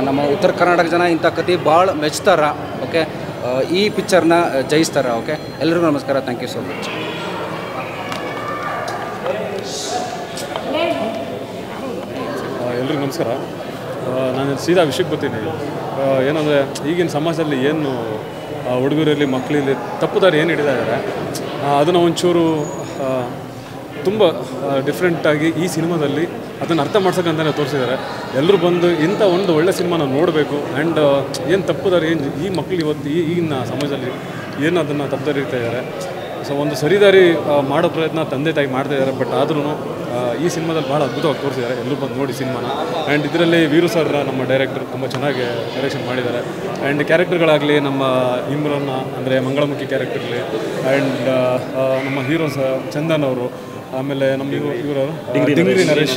ನಮ್ಮ ಉತ್ತರ ಕರ್ನಾಟಕ ಜನ ಇಂಥ ಕತೆ ಭಾಳ ಮೆಚ್ತಾರ. ಓಕೆ, ಈ ಪಿಕ್ಚರ್ನ ಜಯಿಸ್ತಾರ. ಓಕೆ, ಎಲ್ರಿಗೂ ನಮಸ್ಕಾರ. Thank you so much. ಎಲ್ರಿಗೂ ನಮಸ್ಕಾರ. ನಾನು ಸೀದಾ ವಿಷಯಕ್ಕೆ ಬರ್ತೀನಿ. ಏನಂದರೆ ಈಗಿನ ಸಮಾಜದಲ್ಲಿ ಏನು ಹುಡುಗರಲ್ಲಿ ಮಕ್ಕಳಲ್ಲಿ ತಪ್ಪುದಾರಿ ಏನು ಹಿಡಿತಾ ಇದ್ದಾರೆ, ಅದನ್ನು ಒಂಚೂರು ತುಂಬ ಡಿಫ್ರೆಂಟಾಗಿ ಈ ಸಿನಿಮಾದಲ್ಲಿ ಅದನ್ನು ಅರ್ಥ ಮಾಡ್ಸೋಕ್ಕಂತಲೇ ತೋರಿಸಿದ್ದಾರೆ. ಎಲ್ಲರೂ ಬಂದು ಇಂಥ ಒಂದು ಒಳ್ಳೆ ಸಿನಿಮಾನ ನೋಡಬೇಕು. ಆ್ಯಂಡ್ ಏನು ತಪ್ಪುದಾರಿ ಏನು ಈ ಮಕ್ಕಳು ಇವತ್ತು ಈಗಿನ ಸಮಾಜದಲ್ಲಿ ಏನು ಅದನ್ನು ತಪ್ಪುದಾರಿ ಇರ್ತಾ ಇದ್ದಾರೆ. ಸೊ ಒಂದು ಸರಿದಾರಿ ಮಾಡೋ ಪ್ರಯತ್ನ ತಂದೆ ತಾಯಿ ಮಾಡ್ತಾಯಿದ್ದಾರೆ. ಬಟ್ ಆದ್ರೂ ಈ ಸಿನಿಮಾದಲ್ಲಿ ಭಾಳ ಅದ್ಭುತವಾಗಿ ತೋರಿಸಿದ್ದಾರೆ. ಎಲ್ಲರೂ ಬಂದು ನೋಡಿ ಸಿನಿಮಾನ. ಆ್ಯಂಡ್ ಇದರಲ್ಲಿ ವೀರು ಸರ್ ನಮ್ಮ ಡೈರೆಕ್ಟರ್ ತುಂಬ ಚೆನ್ನಾಗಿ ಡೈರೆಕ್ಷನ್ ಮಾಡಿದ್ದಾರೆ. ಆ್ಯಂಡ್ ಕ್ಯಾರೆಕ್ಟರ್ಗಳಾಗಲಿ ನಮ್ಮ ಇಮ್ರಾನ್ ಅಂದರೆ ಮಂಗಳಮುಖಿ ಕ್ಯಾರೆಕ್ಟರ್ಲಿ, ಆ್ಯಂಡ್ ನಮ್ಮ ಹೀರೋಸ್ ಚಂದನ್ ಅವರು, ಆಮೇಲೆ ನಮ್ಮ ಇವರು ಡಿಂಗ್ರಿ ನರೇಶ್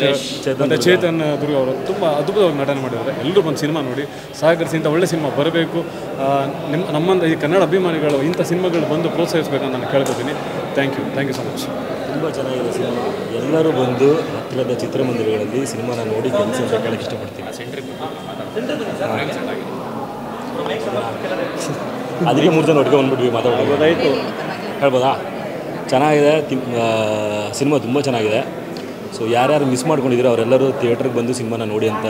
ಮತ್ತು ಚೇತನ್ ದುರ್ಗ ಅವರು ತುಂಬ ಅದ್ಭುತವಾಗಿ ನಟನೆ ಮಾಡಿದ್ದಾರೆ. ಎಲ್ಲರೂ ಬಂದು ಸಿನಿಮಾ ನೋಡಿ ಸಹಕರಿಸಿ. ಇಂಥ ಒಳ್ಳೆ ಸಿನಿಮಾ ಬರಬೇಕು. ನಮ್ಮಂಥ ಈ ಕನ್ನಡ ಅಭಿಮಾನಿಗಳು ಇಂಥ ಸಿನಿಮಾಗಳು ಬಂದು ಪ್ರೋತ್ಸಾಹಿಸಬೇಕಂತ ನಾನು ಕೇಳ್ಕೊತೀನಿ. Thank you so much. ತುಂಬ ಚೆನ್ನಾಗಿದೆ ಸಿನಿಮಾ. ಎಲ್ಲರೂ ಬಂದು ಹತ್ತಿರದ ಚಿತ್ರಮಂದಿರಗಳಲ್ಲಿ ಸಿನಿಮಾನ ನೋಡಿ ಕೆಲಸ ಅಂತ ಕೇಳಕ್ಕೆ ಇಷ್ಟಪಡ್ತೀನಿ. ಅದಕ್ಕೆ 3 ಜನ ಒಟ್ಟಿಗೆ ಬಂದ್ಬಿಟ್ವಿ ಮಾತಾಡೋದು ಹೇಳ್ಬೋದಾ? ಚೆನ್ನಾಗಿದೆ ಸಿನಿಮಾ, ತುಂಬ ಚೆನ್ನಾಗಿದೆ. ಸೊ ಯಾರ್ಯಾರು ಮಿಸ್ ಮಾಡ್ಕೊಂಡಿದ್ದೀರೋ ಅವರೆಲ್ಲರೂ ಥಿಯೇಟ್ರಿಗೆ ಬಂದು ಸಿನಿಮಾನ ನೋಡಿ ಅಂತ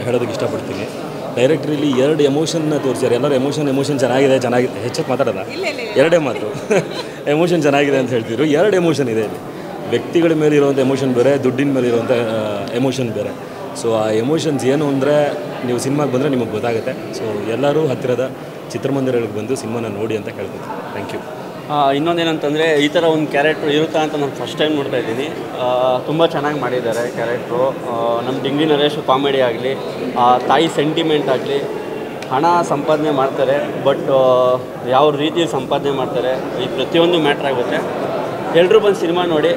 ಹೇಳೋದಕ್ಕೆ ಇಷ್ಟಪಡ್ತೀನಿ. ಡೈರೆಕ್ಟ್ರಲ್ಲಿ 2 ಎಮೋಷನ್ನ ತೋರಿಸ್ಯಾರೆ. ಎಲ್ಲರೂ ಎಮೋಷನ್ ಚೆನ್ನಾಗಿದೆ ಹೆಚ್ಚಕ್ಕೆ ಮಾತಾಡೋದ 2 ಮಾತು ಎಮೋಷನ್ ಚೆನ್ನಾಗಿದೆ ಅಂತ ಹೇಳ್ತಿದ್ರು. 2 ಎಮೋಷನ್ ಇದೆ ಇಲ್ಲಿ. ವ್ಯಕ್ತಿಗಳ ಮೇಲೆ ಇರುವಂಥ ಎಮೋಷನ್ ಬೇರೆ, ದುಡ್ಡಿನ ಮೇಲೆ ಇರುವಂಥ ಎಮೋಷನ್ ಬೇರೆ. ಸೊ ಆ ಎಮೋಷನ್ಸ್ ಏನು ಅಂದರೆ ನೀವು ಸಿನಿಮಾಗೆ ಬಂದರೆ ನಿಮಗೆ ಗೊತ್ತಾಗುತ್ತೆ. ಸೊ ಎಲ್ಲರೂ ಹತ್ತಿರದ ಚಿತ್ರಮಂದಿರಗಳಿಗೆ ಬಂದು ಸಿನಿಮಾನ ನೋಡಿ ಅಂತ ಕೇಳ್ತೀನಿ. Thank you. ಇನ್ನೊಂದೇನಂತಂದರೆ ಈ ಥರ ಒಂದು ಕ್ಯಾರೆಕ್ಟ್ರು ಇರುತ್ತಾ ಅಂತ ನಾನು ಫಸ್ಟ್ ಟೈಮ್ ನೋಡ್ತಾ ಇದ್ದೀನಿ. ತುಂಬ ಚೆನ್ನಾಗಿ ಮಾಡಿದ್ದಾರೆ ಕ್ಯಾರೆಕ್ಟ್ರು. ನಮ್ಮ ಡಿಂಗ್ರಿ ನರೇಶ್ ಕಾಮಿಡಿ ಆಗಲಿ, ತಾಯಿ ಸೆಂಟಿಮೆಂಟ್ ಆಗಲಿ, ಹಣ ಸಂಪಾದನೆ ಮಾಡ್ತಾರೆ, ಬಟ್ ಯಾವ ರೀತಿ ಸಂಪಾದನೆ ಮಾಡ್ತಾರೆ ಈ ಪ್ರತಿಯೊಂದು ಮ್ಯಾಟ್ರ್ ಆಗುತ್ತೆ. ಎಲ್ಲರೂ ಬಂದು ಸಿನಿಮಾ ನೋಡಿ.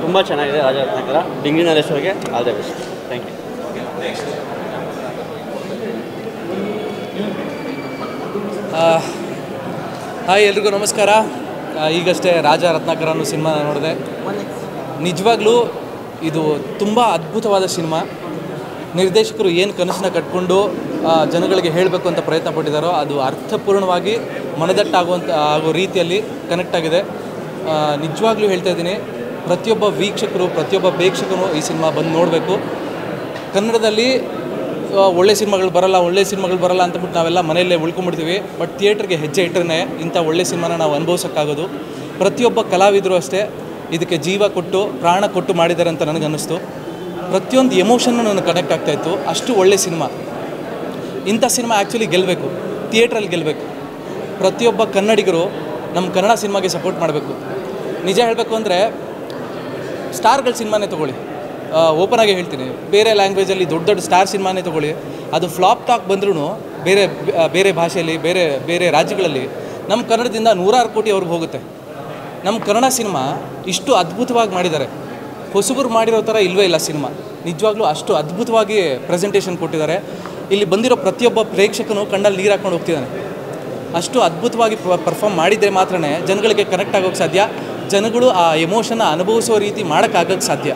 ತುಂಬ ಚೆನ್ನಾಗಿದೆ ರಾಜ ರತ್ನಾಕರ. ಡಿಂಗ್ರಿ ನರೇಶ್ ಅವರಿಗೆ all the best. Thank you. Hi, ಎಲ್ರಿಗೂ ನಮಸ್ಕಾರ. ಈಗಷ್ಟೇ ರಾಜ ರತ್ನಾಕರ ಅನ್ನೋ ಸಿನಿಮಾ ನೋಡಿದೆ. ನಿಜವಾಗ್ಲೂ ಇದು ತುಂಬ ಅದ್ಭುತವಾದ ಸಿನಿಮಾ. ನಿರ್ದೇಶಕರು ಏನು ಕನಸನ್ನ ಕಟ್ಕೊಂಡು ಜನಗಳಿಗೆ ಹೇಳಬೇಕು ಅಂತ ಪ್ರಯತ್ನ ಪಟ್ಟಿದ್ದಾರೋ ಅದು ಅರ್ಥಪೂರ್ಣವಾಗಿ ಆಗೋ ರೀತಿಯಲ್ಲಿ ಕನೆಕ್ಟ್ ಆಗಿದೆ. ನಿಜವಾಗ್ಲೂ ಹೇಳ್ತಾ ಇದ್ದೀನಿ, ಪ್ರತಿಯೊಬ್ಬ ವೀಕ್ಷಕರು, ಪ್ರತಿಯೊಬ್ಬ ಪ್ರೇಕ್ಷಕನು ಈ ಸಿನಿಮಾ ಬಂದು ನೋಡಬೇಕು. ಕನ್ನಡದಲ್ಲಿ ಒಳ್ಳೆ ಸಿನಿಮಾಗಳು ಬರಲ್ಲ ಅಂತಬಿಟ್ಟು ನಾವೆಲ್ಲ ಮನೆಯಲ್ಲೇ ಉಳ್ಕೊಂಡ್ಬಿಡ್ತೀವಿ. ಬಟ್ ಥಿಯೇಟ್ರಿಗೆ ಹೆಜ್ಜೆ ಇಟ್ಟರೆ ಇಂಥ ಒಳ್ಳೆ ಸಿನಿಮಾನ ನಾವು ಅನುಭವಿಸೋಕ್ಕಾಗೋದು. ಪ್ರತಿಯೊಬ್ಬ ಕಲಾವಿದರು ಅಷ್ಟೇ ಇದಕ್ಕೆ ಜೀವ ಕೊಟ್ಟು ಪ್ರಾಣ ಕೊಟ್ಟು ಮಾಡಿದ್ದಾರೆ ಅಂತ ನನಗೆ ಅನ್ನಿಸ್ತು. ಪ್ರತಿಯೊಂದು ಎಮೋಷನ್ನು ನನಗೆ ಕನೆಕ್ಟ್ ಆಗ್ತಾಯಿತ್ತು. ಅಷ್ಟು ಒಳ್ಳೆ ಸಿನಿಮಾ. ಇಂಥ ಸಿನಿಮಾ ಆ್ಯಕ್ಚುಲಿ ಗೆಲ್ಲಬೇಕು, ಥಿಯೇಟ್ರಲ್ಲಿ ಗೆಲ್ಲಬೇಕು. ಪ್ರತಿಯೊಬ್ಬ ಕನ್ನಡಿಗರು ನಮ್ಮ ಕನ್ನಡ ಸಿನಿಮಾಗೆ ಸಪೋರ್ಟ್ ಮಾಡಬೇಕು. ನಿಜ ಹೇಳಬೇಕು ಅಂದರೆ ಸ್ಟಾರ್ಗಳ ಸಿನಿಮಾನೇ ತೊಗೊಳ್ಳಿ, ಓಪನ್ ಆಗಿ ಹೇಳ್ತೀನಿ. ಬೇರೆ ಲ್ಯಾಂಗ್ವೇಜಲ್ಲಿ ದೊಡ್ಡ ಸ್ಟಾರ್ ಸಿನಿಮಾನೇ ತೊಗೊಳ್ಳಿ, ಅದು ಫ್ಲಾಪ್ ಟಾಕ್ ಬಂದ್ರೂ ಬೇರೆ ಭಾಷೆಯಲ್ಲಿ ಬೇರೆ ರಾಜ್ಯಗಳಲ್ಲಿ ನಮ್ಮ ಕನ್ನಡದಿಂದ 100 ಕೋಟಿ ಅವ್ರಿಗೆ ಹೋಗುತ್ತೆ. ನಮ್ಮ ಕನ್ನಡ ಸಿನಿಮಾ ಇಷ್ಟು ಅದ್ಭುತವಾಗಿ ಮಾಡಿದ್ದಾರೆ. ಹೊಸಬರು ಮಾಡಿರೋ ಥರ ಇಲ್ಲವೇ ಇಲ್ಲ ಸಿನಿಮಾ. ನಿಜವಾಗ್ಲೂ ಅಷ್ಟು ಅದ್ಭುತವಾಗಿ ಪ್ರೆಸೆಂಟೇಷನ್ ಕೊಟ್ಟಿದ್ದಾರೆ. ಇಲ್ಲಿ ಬಂದಿರೋ ಪ್ರತಿಯೊಬ್ಬ ಪ್ರೇಕ್ಷಕನು ಕಣ್ಣಲ್ಲಿ ನೀರು ಹಾಕ್ಕೊಂಡು ಹೋಗ್ತಿದ್ದಾನೆ. ಅಷ್ಟು ಅದ್ಭುತವಾಗಿ ಪರ್ಫಾರ್ಮ್ ಮಾಡಿದರೆ ಮಾತ್ರ ಜನಗಳಿಗೆ ಕನೆಕ್ಟ್ ಆಗೋಕ್ಕೆ ಸಾಧ್ಯ. ಜನಗಳು ಆ ಎಮೋಷನ್ನ ಅನುಭವಿಸೋ ರೀತಿ ಮಾಡೋಕ್ಕಾಗೋಕ್ಕೆ ಸಾಧ್ಯ.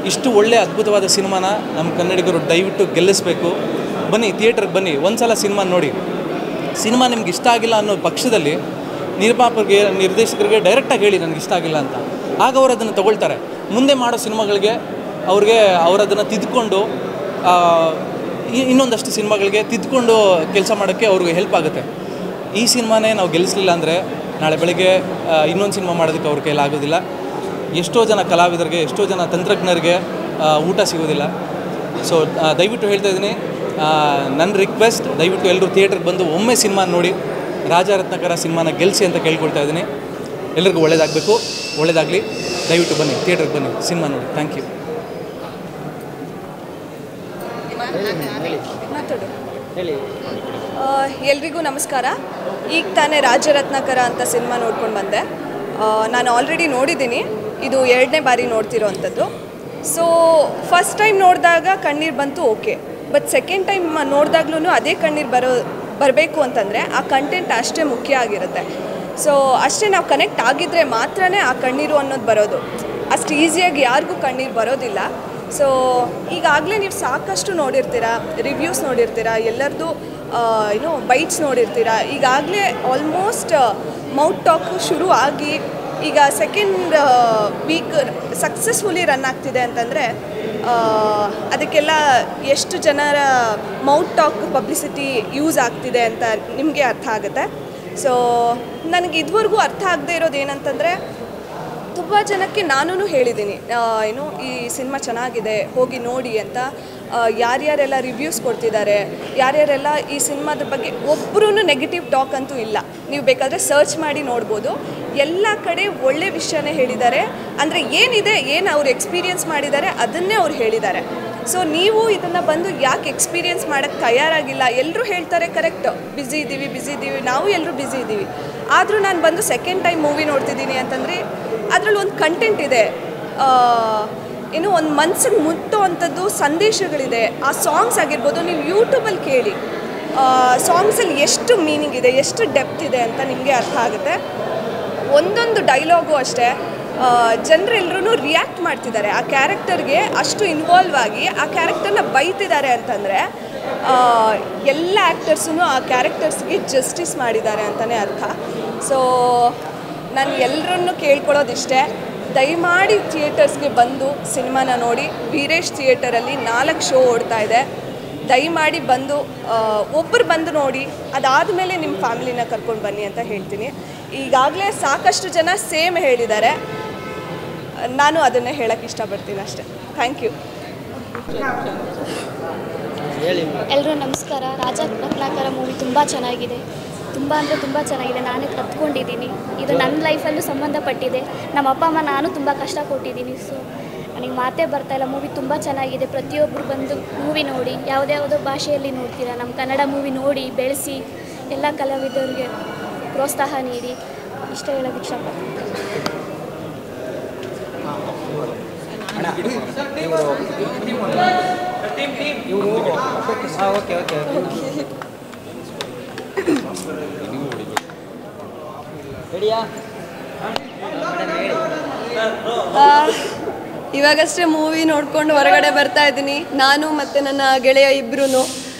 ಇಷ್ಟು ಒಳ್ಳೆ ಅದ್ಭುತವಾದ ಸಿನಿಮಾನ ನಮ್ಮ ಕನ್ನಡಿಗರು ದಯವಿಟ್ಟು ಗೆಲ್ಲಿಸಬೇಕು. ಬನ್ನಿ, ಥಿಯೇಟ್ರಿಗೆ ಬನ್ನಿ, ಒಂದು ಸಲ ಸಿನಿಮಾ ನೋಡಿ. ಸಿನಿಮಾ ನಿಮ್ಗೆ ಇಷ್ಟ ಆಗಿಲ್ಲ ಅನ್ನೋ ಪಕ್ಷದಲ್ಲಿ ನಿರ್ಮಾಪಕರಿಗೆ, ನಿರ್ದೇಶಕರಿಗೆ ಡೈರೆಕ್ಟಾಗಿ ಹೇಳಿ ನನಗೆ ಇಷ್ಟ ಆಗಿಲ್ಲ ಅಂತ. ಆಗ ಅವರು ಅದನ್ನು ತೊಗೊಳ್ತಾರೆ. ಮುಂದೆ ಮಾಡೋ ಸಿನಿಮಾಗಳಿಗೆ ಅವರು ಅದನ್ನು ತಿದ್ದುಕೊಂಡು ಇನ್ನೊಂದಷ್ಟು ಸಿನಿಮಾಗಳಿಗೆ ತಿದ್ದುಕೊಂಡು ಕೆಲಸ ಮಾಡೋಕ್ಕೆ ಅವ್ರಿಗೆ ಹೆಲ್ಪ್ ಆಗುತ್ತೆ. ಈ ಸಿನಿಮಾನೇ ನಾವು ಗೆಲ್ಲಿಸಲಿಲ್ಲ ಅಂದರೆ ನಾಳೆ ಬೆಳಗ್ಗೆ ಇನ್ನೊಂದು ಸಿನಿಮಾ ಮಾಡೋದಕ್ಕೆ ಅವ್ರ ಕೈಲಾಗೋದಿಲ್ಲ. ಎಷ್ಟೋ ಜನ ಕಲಾವಿದರಿಗೆ, ಎಷ್ಟೋ ಜನ ತಂತ್ರಜ್ಞರಿಗೆ ಊಟ ಸಿಗೋದಿಲ್ಲ. ಸೊ ದಯವಿಟ್ಟು ಹೇಳ್ತಾ ಇದ್ದೀನಿ, ನನ್ನ ರಿಕ್ವೆಸ್ಟ್ ದಯವಿಟ್ಟು ಎಲ್ಲರೂ ಥಿಯೇಟ್ರಿಗೆ ಬಂದು ಒಮ್ಮೆ ಸಿನಿಮಾ ನೋಡಿ ರಾಜ ರತ್ನಾಕರ ಸಿನಿಮಾನ ಗೆಲ್ಲಿಸಿ ಅಂತ ಕೇಳ್ಕೊಳ್ತಾ ಇದ್ದೀನಿ. ಎಲ್ಲರಿಗೂ ಒಳ್ಳೇದಾಗಬೇಕು, ಒಳ್ಳೇದಾಗಲಿ. ದಯವಿಟ್ಟು ಬನ್ನಿ, ಥಿಯೇಟ್ರಿಗೆ ಬನ್ನಿ, ಸಿನಿಮಾ ನೋಡಿ. Thank you. ಎಲ್ರಿಗೂ ನಮಸ್ಕಾರ. ಈಗ ತಾನೇ ರಾಜ ರತ್ನಾಕರ ಅಂತ ಸಿನಿಮಾ ನೋಡ್ಕೊಂಡು ಬಂದೆ. ನಾನು ಆಲ್ರೆಡಿ ನೋಡಿದ್ದೀನಿ, ಇದು 2ನೇ ಬಾರಿ ನೋಡ್ತಿರೋ ಅಂಥದ್ದು. ಸೊ ಫಸ್ಟ್ ಟೈಮ್ ನೋಡಿದಾಗ ಕಣ್ಣೀರು ಬಂತು, ಓಕೆ. ಬಟ್ ಸೆಕೆಂಡ್ ಟೈಮ್ ನೋಡಿದಾಗ್ಲೂ ಅದೇ ಕಣ್ಣೀರು ಬರಬೇಕು ಅಂತಂದರೆ ಆ ಕಂಟೆಂಟ್ ಅಷ್ಟೇ ಮುಖ್ಯ ಆಗಿರುತ್ತೆ. ಸೊ ಅಷ್ಟೇ ನಾವು ಕನೆಕ್ಟ್ ಆಗಿದ್ದರೆ ಮಾತ್ರನೇ ಆ ಕಣ್ಣೀರು ಅನ್ನೋದು ಬರೋದು. ಅಷ್ಟು ಈಸಿಯಾಗಿ ಯಾರಿಗೂ ಕಣ್ಣೀರು ಬರೋದಿಲ್ಲ. ಸೊ ಈಗಾಗಲೇ ನೀವು ಸಾಕಷ್ಟು ನೋಡಿರ್ತೀರ, ರಿವ್ಯೂಸ್ ನೋಡಿರ್ತೀರ, ಎಲ್ಲರದ್ದು ಬೈಟ್ಸ್ ನೋಡಿರ್ತೀರ. ಈಗಾಗಲೇ ಆಲ್ಮೋಸ್ಟ್ ಮೌತ್ ಟಾಕ್ ಶುರು ಆಗಿ ಈಗ ಸೆಕೆಂಡ್ ವೀಕ್ ಸಕ್ಸಸ್ಫುಲಿ ರನ್ ಆಗ್ತಿದೆ ಅಂತಂದರೆ ಅದಕ್ಕೆಲ್ಲ ಎಷ್ಟು ಜನರ ಮೌತ್ ಟಾಕ್ ಪಬ್ಲಿಸಿಟಿ ಯೂಸ್ ಆಗ್ತಿದೆ ಅಂತ ನಿಮಗೆ ಅರ್ಥ ಆಗುತ್ತೆ. ಸೊ ನನಗೆ ಇದುವರೆಗೂ ಅರ್ಥ ಆಗದೆ ಇರೋದು ಏನಂತಂದರೆ, ತುಂಬ ಜನಕ್ಕೆ ನಾನು ಹೇಳಿದ್ದೀನಿ ಈ ಸಿನಿಮಾ ಚೆನ್ನಾಗಿದೆ ಹೋಗಿ ನೋಡಿ ಅಂತ. ಯಾರ್ಯಾರೆಲ್ಲ ರಿವ್ಯೂಸ್ ಕೊಡ್ತಿದ್ದಾರೆ, ಯಾರ್ಯಾರೆಲ್ಲ ಈ ಸಿನಿಮಾದ ಬಗ್ಗೆ ಒಬ್ಬರೂ ನೆಗೆಟಿವ್ ಟಾಕ್ ಅಂತೂ ಇಲ್ಲ. ನೀವು ಬೇಕಾದರೆ ಸರ್ಚ್ ಮಾಡಿ ನೋಡ್ಬೋದು. ಎಲ್ಲ ಕಡೆ ಒಳ್ಳೆ ವಿಷಯನೇ ಹೇಳಿದ್ದಾರೆ. ಅಂದರೆ ಏನಿದೆ, ಏನು ಅವ್ರು ಎಕ್ಸ್ಪೀರಿಯನ್ಸ್ ಮಾಡಿದ್ದಾರೆ ಅದನ್ನೇ ಅವ್ರು ಹೇಳಿದ್ದಾರೆ. ಸೊ ನೀವು ಇದನ್ನು ಬಂದು ಯಾಕೆ ಎಕ್ಸ್ಪೀರಿಯನ್ಸ್ ಮಾಡೋಕ್ಕೆ ತಯಾರಾಗಿಲ್ಲ? ಎಲ್ಲರೂ ಹೇಳ್ತಾರೆ ಕರೆಕ್ಟ್, ಬ್ಯುಸಿ ಇದ್ದೀವಿ, ನಾವು ಎಲ್ಲರೂ ಬ್ಯುಸಿ ಇದ್ದೀವಿ. ಆದರೂ ನಾನು ಬಂದು ಸೆಕೆಂಡ್ ಟೈಮ್ ಮೂವಿ ನೋಡ್ತಿದ್ದೀನಿ ಅಂತಂದರೆ ಅದರಲ್ಲಿ ಒಂದು ಕಂಟೆಂಟ್ ಇದೆ, ಒಂದು ಮನಸ್ಸಿಗೆ ಮುಟ್ಟೋ ಅಂಥದ್ದು ಸಂದೇಶಗಳಿದೆ. ಆ ಸಾಂಗ್ಸ್ ಆಗಿರ್ಬೋದು, ನೀವು ಯೂಟ್ಯೂಬಲ್ಲಿ ಕೇಳಿ, ಸಾಂಗ್ಸಲ್ಲಿ ಎಷ್ಟು ಮೀನಿಂಗ್ ಇದೆ, ಎಷ್ಟು ಡೆಪ್ತ್ ಇದೆ ಅಂತ ನಿಮಗೆ ಅರ್ಥ ಆಗುತ್ತೆ. ಒಂದೊಂದು ಡೈಲಾಗು ಅಷ್ಟೇ, ಜನರೆಲ್ಲರೂ ರಿಯಾಕ್ಟ್ ಮಾಡ್ತಿದ್ದಾರೆ ಆ ಕ್ಯಾರೆಕ್ಟರ್ಗೆ, ಅಷ್ಟು ಇನ್ವಾಲ್ವ್ ಆಗಿ ಆ ಕ್ಯಾರೆಕ್ಟರ್ನ ಬೈತಿದ್ದಾರೆ ಅಂತಂದರೆ ಎಲ್ಲ ಆ್ಯಕ್ಟರ್ಸೂ ಆ ಕ್ಯಾರೆಕ್ಟರ್ಸ್ಗೆ ಜಸ್ಟಿಸ್ ಮಾಡಿದ್ದಾರೆ ಅಂತಲೇ ಅರ್ಥ. ಸೊ ನಾನು ಎಲ್ಲರನ್ನೂ ಕೇಳ್ಕೊಳ್ಳೋದಿಷ್ಟೇ, ದಯಮಾಡಿ ಥಿಯೇಟರ್ಸ್ಗೆ ಬಂದು ಸಿನಿಮಾನ ನೋಡಿ. ವೀರೇಶ್ ಥಿಯೇಟರಲ್ಲಿ 4 ಶೋ ಓಡ್ತಾ ಇದೆ. ದಯಮಾಡಿ ಬಂದು ಒಬ್ಬರು ಬಂದು ನೋಡಿ, ಅದಾದಮೇಲೆ ನಿಮ್ಮ ಫ್ಯಾಮಿಲಿನ ಕರ್ಕೊಂಡು ಬನ್ನಿ ಅಂತ ಹೇಳ್ತೀನಿ. ಈಗಾಗಲೇ ಸಾಕಷ್ಟು ಜನ ಸೇಮ್ ಹೇಳಿದ್ದಾರೆ, ನಾನು ಅದನ್ನೇ ಹೇಳೋಕ್ಕೆ ಇಷ್ಟಪಡ್ತೀನಿ ಅಷ್ಟೇ. Thank you. ಎಲ್ಲರೂ ನಮಸ್ಕಾರ. ರಾಜ ರತ್ನಾಕರ ಮೂವಿ ತುಂಬ ಚೆನ್ನಾಗಿದೆ, ತುಂಬ ಅಂದರೆ ತುಂಬ ಚೆನ್ನಾಗಿದೆ. ನಾನೇ ಕತ್ಕೊಂಡಿದ್ದೀನಿ, ಇದು ನನ್ನ ಲೈಫಲ್ಲೂ ಸಂಬಂಧಪಟ್ಟಿದೆ. ನಮ್ಮ ಅಪ್ಪ ಅಮ್ಮ ನಾನು ತುಂಬ ಕಷ್ಟ ಕೊಟ್ಟಿದ್ದೀನಿ. ಸೊ ನನಗೆ ಮಾತೇ ಬರ್ತಾಯಿಲ್ಲ. ಮೂವಿ ತುಂಬ ಚೆನ್ನಾಗಿದೆ. ಪ್ರತಿಯೊಬ್ಬರು ಬಂದು ಮೂವಿ ನೋಡಿ, ಯಾವುದ್ಯಾವುದೋ ಭಾಷೆಯಲ್ಲಿ ನೋಡ್ತೀರಾ, ನಮ್ಮ ಕನ್ನಡ ಮೂವಿ ನೋಡಿ ಬೆಳೆಸಿ ಎಲ್ಲ ಕಲಾವಿದರಿಗೆ ಪ್ರೋತ್ಸಾಹ ನೀಡಿ ಇಷ್ಟ ಹೇಳೋಕ್ಕೆ ಇಷ್ಟಪಡ್ತೀನಿ. ಇವಾಗಷ್ಟೇ ಮೂವಿ ನೋಡ್ಕೊಂಡು ಹೊರಗಡೆ ಬರ್ತಾ ಇದ್ದೀನಿ, ನಾನು ಮತ್ತು ನನ್ನ ಗೆಳೆಯ ಇಬ್ಬರೂ.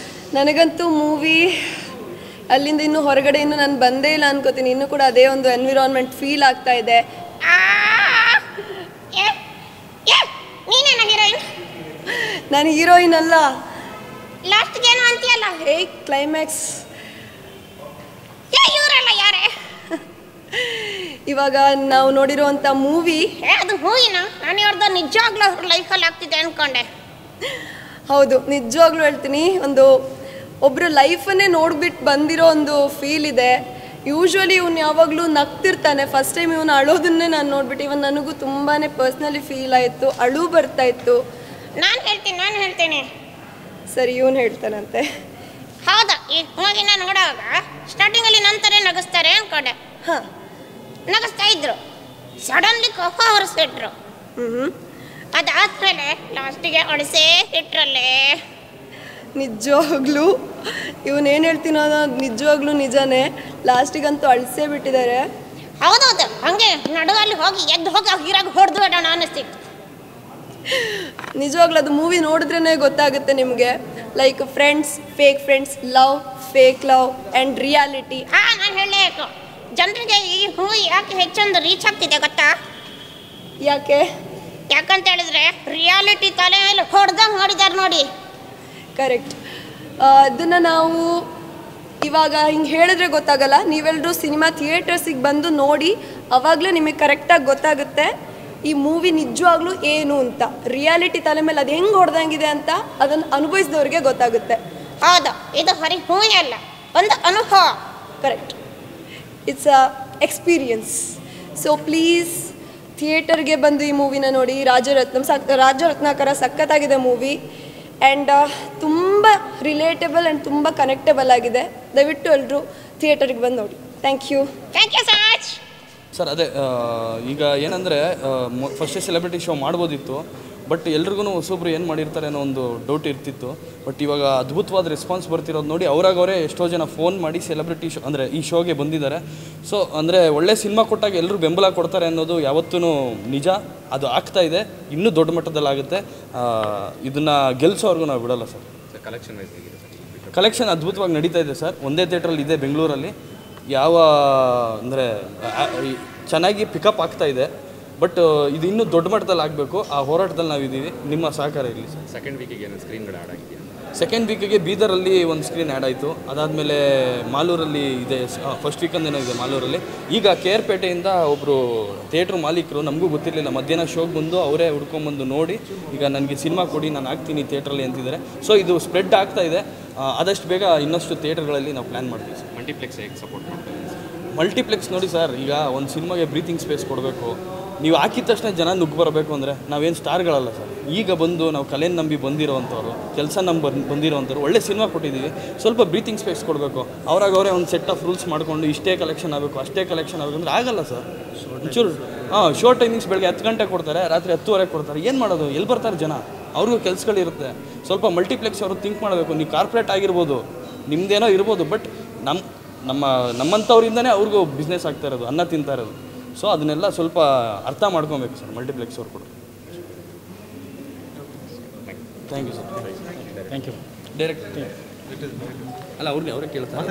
ನನಗಂತೂ ಮೂವಿ ಅಲ್ಲಿಂದ ಇನ್ನೂ ಹೊರಗಡೆ ಇನ್ನೂ ನಾನು ಬಂದೇ ಇಲ್ಲ ಅನ್ಕೋತೀನಿ. ಇನ್ನೂ ಕೂಡ ಅದೇ ಒಂದು ಎನ್ವಿರಾನ್ಮೆಂಟ್ ಫೀಲ್ ಆಗ್ತಾ ಇದೆ. ನಾನು ಹೀರೋಯಿನ್ ಅಲ್ಲ. ಲಾಸ್ಟ್ಗೆ ಏನು ಅಂತೀಯಲ್ಲ? ಹೇ ಕ್ಲೈಮ್ಯಾಕ್ಸ್. ಇವರಲ್ಲ ಯಾರೇ? ಇವಾಗ ನಾವು ನೋಡಿರೋವಂಥ ಮೂವಿ, ಅದು ಮೂವಿನ ನಾನು ಇವ್ರದ್ದು ನಿಜವಾಗ್ಲೂ ಲೈಫಲ್ಲಿ ಆಗ್ತಿದೆ ಅಂದ್ಕೊಂಡೆ. ಹೌದು, ನಿಜವಾಗ್ಲೂ ಹೇಳ್ತೀನಿ, ಒಬ್ಬರು ಲೈಫನ್ನೇ ನೋಡ್ಬಿಟ್ಟು ಬಂದಿರೋ ಒಂದು ಫೀಲ್ ಇದೆ. ಯೂಶ್ವಲಿ ಇವನು ಯಾವಾಗಲೂ ನಗ್ತಿರ್ತಾನೆ. ಫಸ್ಟ್ ಟೈಮ್ ಇವನು ಅಳೋದನ್ನೇ ನಾನು ನೋಡ್ಬಿಟ್ಟು ಇವನ್ ನನಗೂ ತುಂಬಾ ಪರ್ಸ್ನಲಿ ಫೀಲ್ ಆಯಿತು, ಅಳು ಬರ್ತಾಯಿತ್ತು. ನಾನು ಹೇಳ್ತೀನಿ. ಸರಿ, ಇವನು ಹೇಳ್ತಾನಂತೆ. ಹೌದಾ? ಈ ಮೂವಿನ ನೋಡುವಾಗ ಸ್ಟಾರ್ಟಿಂಗಲ್ಲಿ ನಂತರ ನಗಿಸ್ತಾರೆ ಅಂದ್ಕೊಂಡೆ. ನಗಿಸ್ತಾ ಇದ್ರು, ಸಡನ್ಲಿ ಕೋಪ ಹೊರಿಸ್ಬಿಟ್ರು. ಅದಾದ್ಮೇಲೆ ಲಾಸ್ಟಿಗೆ ಅಳಿಸೇ ಇಟ್ರಲ್ಲೇ. ನಿಜವಾಗ್ಲೂ ಇವನೇನು ಹೇಳ್ತೀನೋ ನಿಜವಾಗ್ಲೂ ನಿಜಾನೇ. ಲಾಸ್ಟಿಗಂತೂ ಅಳಿಸೇ ಬಿಟ್ಟಿದ್ದಾರೆ. ಹೌದೌದು, ಹಂಗೆ ನಡುವಲ್ಲಿ ಹೋಗಿ ಎದ್ದು ಹೋಗಿ ಹೀರಾಗಿ ಹೊಡೆದು ಬಿಡೋಣ ಅನ್ನಿಸ್ತಿತ್ತು. ನಿಜವಾಗ್ಲೂ ಅದು ಮೂವಿ ನೋಡಿದ್ರೇ ಗೊತ್ತಾಗುತ್ತೆ ನಿಮಗೆ. Like friends, fake friends, love, fake love and reality. ನಾನು ಹೇಳಬೇಕು, ಜನರಿಗೆ ಈ ಮೂವಿ ಯಾಕೆ ಹೆಚ್ಚೊಂದು ರೀಚ್ ಆಗ್ತಿದೆ ಗೊತ್ತಾ? ಯಾಕಂತ ಹೇಳಿದ್ರೆ ರಿಯಾಲಿಟಿ ತಲೆ ಮೇಲೆ ಹೊಡೆದಂಗೆ ಮಾಡಿದ್ದಾರೆ ನೋಡಿ. ಕರೆಕ್ಟ್. ಅದನ್ನು ನಾವು ಇವಾಗ ಹಿಂಗೆ ಹೇಳಿದ್ರೆ ಗೊತ್ತಾಗಲ್ಲ. ನೀವೆಲ್ಲರೂ ಸಿನಿಮಾ ಥಿಯೇಟರ್ಸಿಗೆ ಬಂದು ನೋಡಿ, ಆವಾಗಲೇ ನಿಮಗೆ ಕರೆಕ್ಟಾಗಿ ಗೊತ್ತಾಗುತ್ತೆ ಈ ಮೂವಿ ನಿಜವಾಗ್ಲೂ ಏನು ಅಂತ. ರಿಯಾಲಿಟಿ ತಲೆ ಮೇಲೆ ಅದು ಹೆಂಗೆ ಹೊಡೆದಂಗಿದೆ ಅಂತ ಅದನ್ನು ಅನುಭವಿಸಿದವ್ರಿಗೆ ಗೊತ್ತಾಗುತ್ತೆ. ಹೌದು, ಇದು ಹರಿ ಹೂವೇ ಅಲ್ಲ, ಒಂದು ಅನುಭವ. Correct, it's a experience. So please ಥಿಯೇಟರ್ಗೆ ಬಂದು ಈ ಮೂವಿನ ನೋಡಿ. ರಾಜರತ್ನಾಕರ ಸಖತ್ತಾಗಿದೆ ಮೂವಿ ಆ್ಯಂಡ್ ತುಂಬ ರಿಲೇಟಬಲ್ ಆ್ಯಂಡ್ ತುಂಬ ಕನೆಕ್ಟಬಲ್ ಆಗಿದೆ. ದಯವಿಟ್ಟು ಎಲ್ಲರೂ ಥಿಯೇಟರ್ಗೆ ಬಂದು ನೋಡಿ. Thank you so much sir. ಅದೇ ಈಗ ಏನಂದರೆ ಫಸ್ಟೇ ಸೆಲೆಬ್ರಿಟಿ ಶೋ ಮಾಡ್ಬೋದಿತ್ತು, ಬಟ್ ಎಲ್ರಿಗೂ ಹೊಸೊಬ್ರು ಏನು ಮಾಡಿರ್ತಾರೆ ಅನ್ನೋ ಒಂದು ಡೌಟ್ ಇರ್ತಿತ್ತು. ಬಟ್ ಇವಾಗ ಅದ್ಭುತವಾದ ರೆಸ್ಪಾನ್ಸ್ ಬರ್ತಿರೋದು ನೋಡಿ ಅವರೇ ಎಷ್ಟೋ ಜನ ಫೋನ್ ಮಾಡಿ ಸೆಲೆಬ್ರಿಟಿ ಶೋ ಅಂದರೆ ಈ ಶೋಗೆ ಬಂದಿದ್ದಾರೆ. ಸೊ ಅಂದರೆ ಒಳ್ಳೆ ಸಿನಿಮಾ ಕೊಟ್ಟಾಗ ಎಲ್ಲರೂ ಬೆಂಬಲ ಕೊಡ್ತಾರೆ ಅನ್ನೋದು ಯಾವತ್ತೂ ನಿಜ. ಅದು ಆಗ್ತಾ ಇದೆ, ಇನ್ನೂ ದೊಡ್ಡ ಮಟ್ಟದಲ್ಲಿ ಆಗುತ್ತೆ. ಇದನ್ನು ಗೆಲ್ಲಿಸೋರ್ಗೂ ನಾವು ಬಿಡೋಲ್ಲ ಸರ್. ಕಲೆಕ್ಷನ್ ಅದ್ಭುತವಾಗಿ ನಡೀತಾ ಇದೆ ಸರ್. ಒಂದೇ ಥಿಯೇಟ್ರಲ್ಲಿ ಇದೆ ಬೆಂಗಳೂರಲ್ಲಿ. ಯಾವ ಅಂದರೆ ಚೆನ್ನಾಗಿ ಪಿಕಪ್ ಆಗ್ತಾ ಇದೆ. ಬಟ್ ಇದು ಇನ್ನೂ ದೊಡ್ಡ ಮಟ್ಟದಲ್ಲಿ ಆಗಬೇಕು. ಆ ಹೋರಾಟದಲ್ಲಿ ನಾವಿದ್ದೀವಿ. ನಿಮ್ಮ ಸಹಕಾರ ಇರಲಿ ಸರ್. ಸೆಕೆಂಡ್ ವೀಕಿಗೆ ಏನು ಸ್ಕ್ರೀನ್ಗಳು ಆ್ಯಡ್ ಆಗಿದೆಯಾ? ಸೆಕೆಂಡ್ ವೀಕಿಗೆ ಬೀದರಲ್ಲಿ ಒಂದು ಸ್ಕ್ರೀನ್ ಆ್ಯಡ್ ಆಯಿತು. ಅದಾದಮೇಲೆ ಮಾಲೂರಲ್ಲಿ ಇದೆ, ಫಸ್ಟ್ ವೀಕಂದೇನೋ ಇದೆ ಮಾಲೂರಲ್ಲಿ. ಈಗ ಕೇರ್ಪೇಟೆಯಿಂದ ಒಬ್ಬರು ಥಿಯೇಟ್ರ್ ಮಾಲೀಕರು, ನಮಗೂ ಗೊತ್ತಿರಲಿಲ್ಲ, ಮಧ್ಯಾಹ್ನ ಶೋಗೆ ಬಂದು ಅವರೇ ಹುಡ್ಕೊಂಬಂದು ನೋಡಿ ಈಗ ನನಗೆ ಸಿನಿಮಾ ಕೊಡಿ, ನಾನು ಆಗ್ತೀನಿ ಥಿಯೇಟ್ರಲ್ಲಿ ಅಂತಿದ್ದಾರೆ. ಸೊ ಇದು ಸ್ಪ್ರೆಡ್ ಆಗ್ತಾ ಇದೆ. ಆದಷ್ಟು ಬೇಗ ಇನ್ನಷ್ಟು ಥಿಯೇಟ್ರ್ಗಳಲ್ಲಿ ನಾವು ಪ್ಲ್ಯಾನ್ ಮಾಡ್ತೀವಿ ಸರ್. ಮಲ್ಟಿಪ್ಲೆಕ್ಸ್ ಹೇಗೆ ಸಪೋರ್ಟ್ ಮಾಡ್ತೀವಿ? ಮಲ್ಟಿಪ್ಲೆಕ್ಸ್ ನೋಡಿ ಸರ್, ಈಗ ಒಂದು ಸಿನಿಮಾಗೆ ಬ್ರೀತಿಂಗ್ ಸ್ಪೇಸ್ ಕೊಡಬೇಕು. ನೀವು ಹಾಕಿದ ತಕ್ಷಣ ಜನ ನುಗ್ಗಿ ಬರಬೇಕು ಅಂದರೆ ನಾವೇನು ಸ್ಟಾರ್ಗಳಲ್ಲ ಸರ್. ಈಗ ಬಂದು ನಾವು ಕಲೆನ ನಂಬಿ ಬಂದಿರೋವಂಥವ್ರು, ಕೆಲಸ ಬಂದಿರೋವಂಥವ್ರು, ಒಳ್ಳೆ ಸಿನಿಮಾ ಕೊಟ್ಟಿದ್ದೀವಿ. ಸ್ವಲ್ಪ ಬ್ರೀತಿಂಗ್ ಸ್ಪೇಸ್ ಕೊಡಬೇಕು. ಅವರೇ ಒಂದು ಸೆಟ್ ಆಫ್ ರೂಲ್ಸ್ ಮಾಡಿಕೊಂಡು ಇಷ್ಟೇ ಕಲೆಕ್ಷನ್ ಆಗಬೇಕು, ಅಷ್ಟೇ ಕಲೆಕ್ಷನ್ ಆಗಬೇಕು ಅಂದರೆ ಆಗಲ್ಲ ಸರ್. ಒಂಚೂರು ಶೋ ಟೈಮಿಂಗ್ಸ್ ಬೆಳಗ್ಗೆ 10 ಗಂಟೆ ಕೊಡ್ತಾರೆ, ರಾತ್ರಿ 10:30 ಕೊಡ್ತಾರೆ. ಏನು ಮಾಡೋದು? ಎಲ್ಲಿ ಬರ್ತಾರೆ ಜನ? ಅವ್ರಿಗೂ ಕೆಲಸಗಳಿರುತ್ತೆ. ಸ್ವಲ್ಪ ಮಲ್ಟಿಪ್ಲೆಕ್ಸ್ ಅವರು ಥಿಂಕ್ ಮಾಡಬೇಕು. ನೀವು ಕಾರ್ಪೊರೇಟ್ ಆಗಿರ್ಬೋದು, ನಿಮ್ಮದೇನೋ ಇರ್ಬೋದು, ಬಟ್ ನಮ್ಮಂಥವ್ರಿಂದನೇ ಅವ್ರಿಗೂ ಬಿಸ್ನೆಸ್ ಆಗ್ತಾ ಇರೋದು, ಅನ್ನ ತಿಂತಾ ಇರೋದು. ಸೊ ಅದನ್ನೆಲ್ಲ ಸ್ವಲ್ಪ ಅರ್ಥ ಮಾಡ್ಕೊಬೇಕು ಸರ್ ಮಲ್ಟಿಪ್ಲೆಕ್ಸ್ ಅವ್ರು ಕೂಡ. Thank you sir. Thank you. Direct ಅಲ್ಲ ಅವರೇ ಕೇಳ್ತಾರೆ.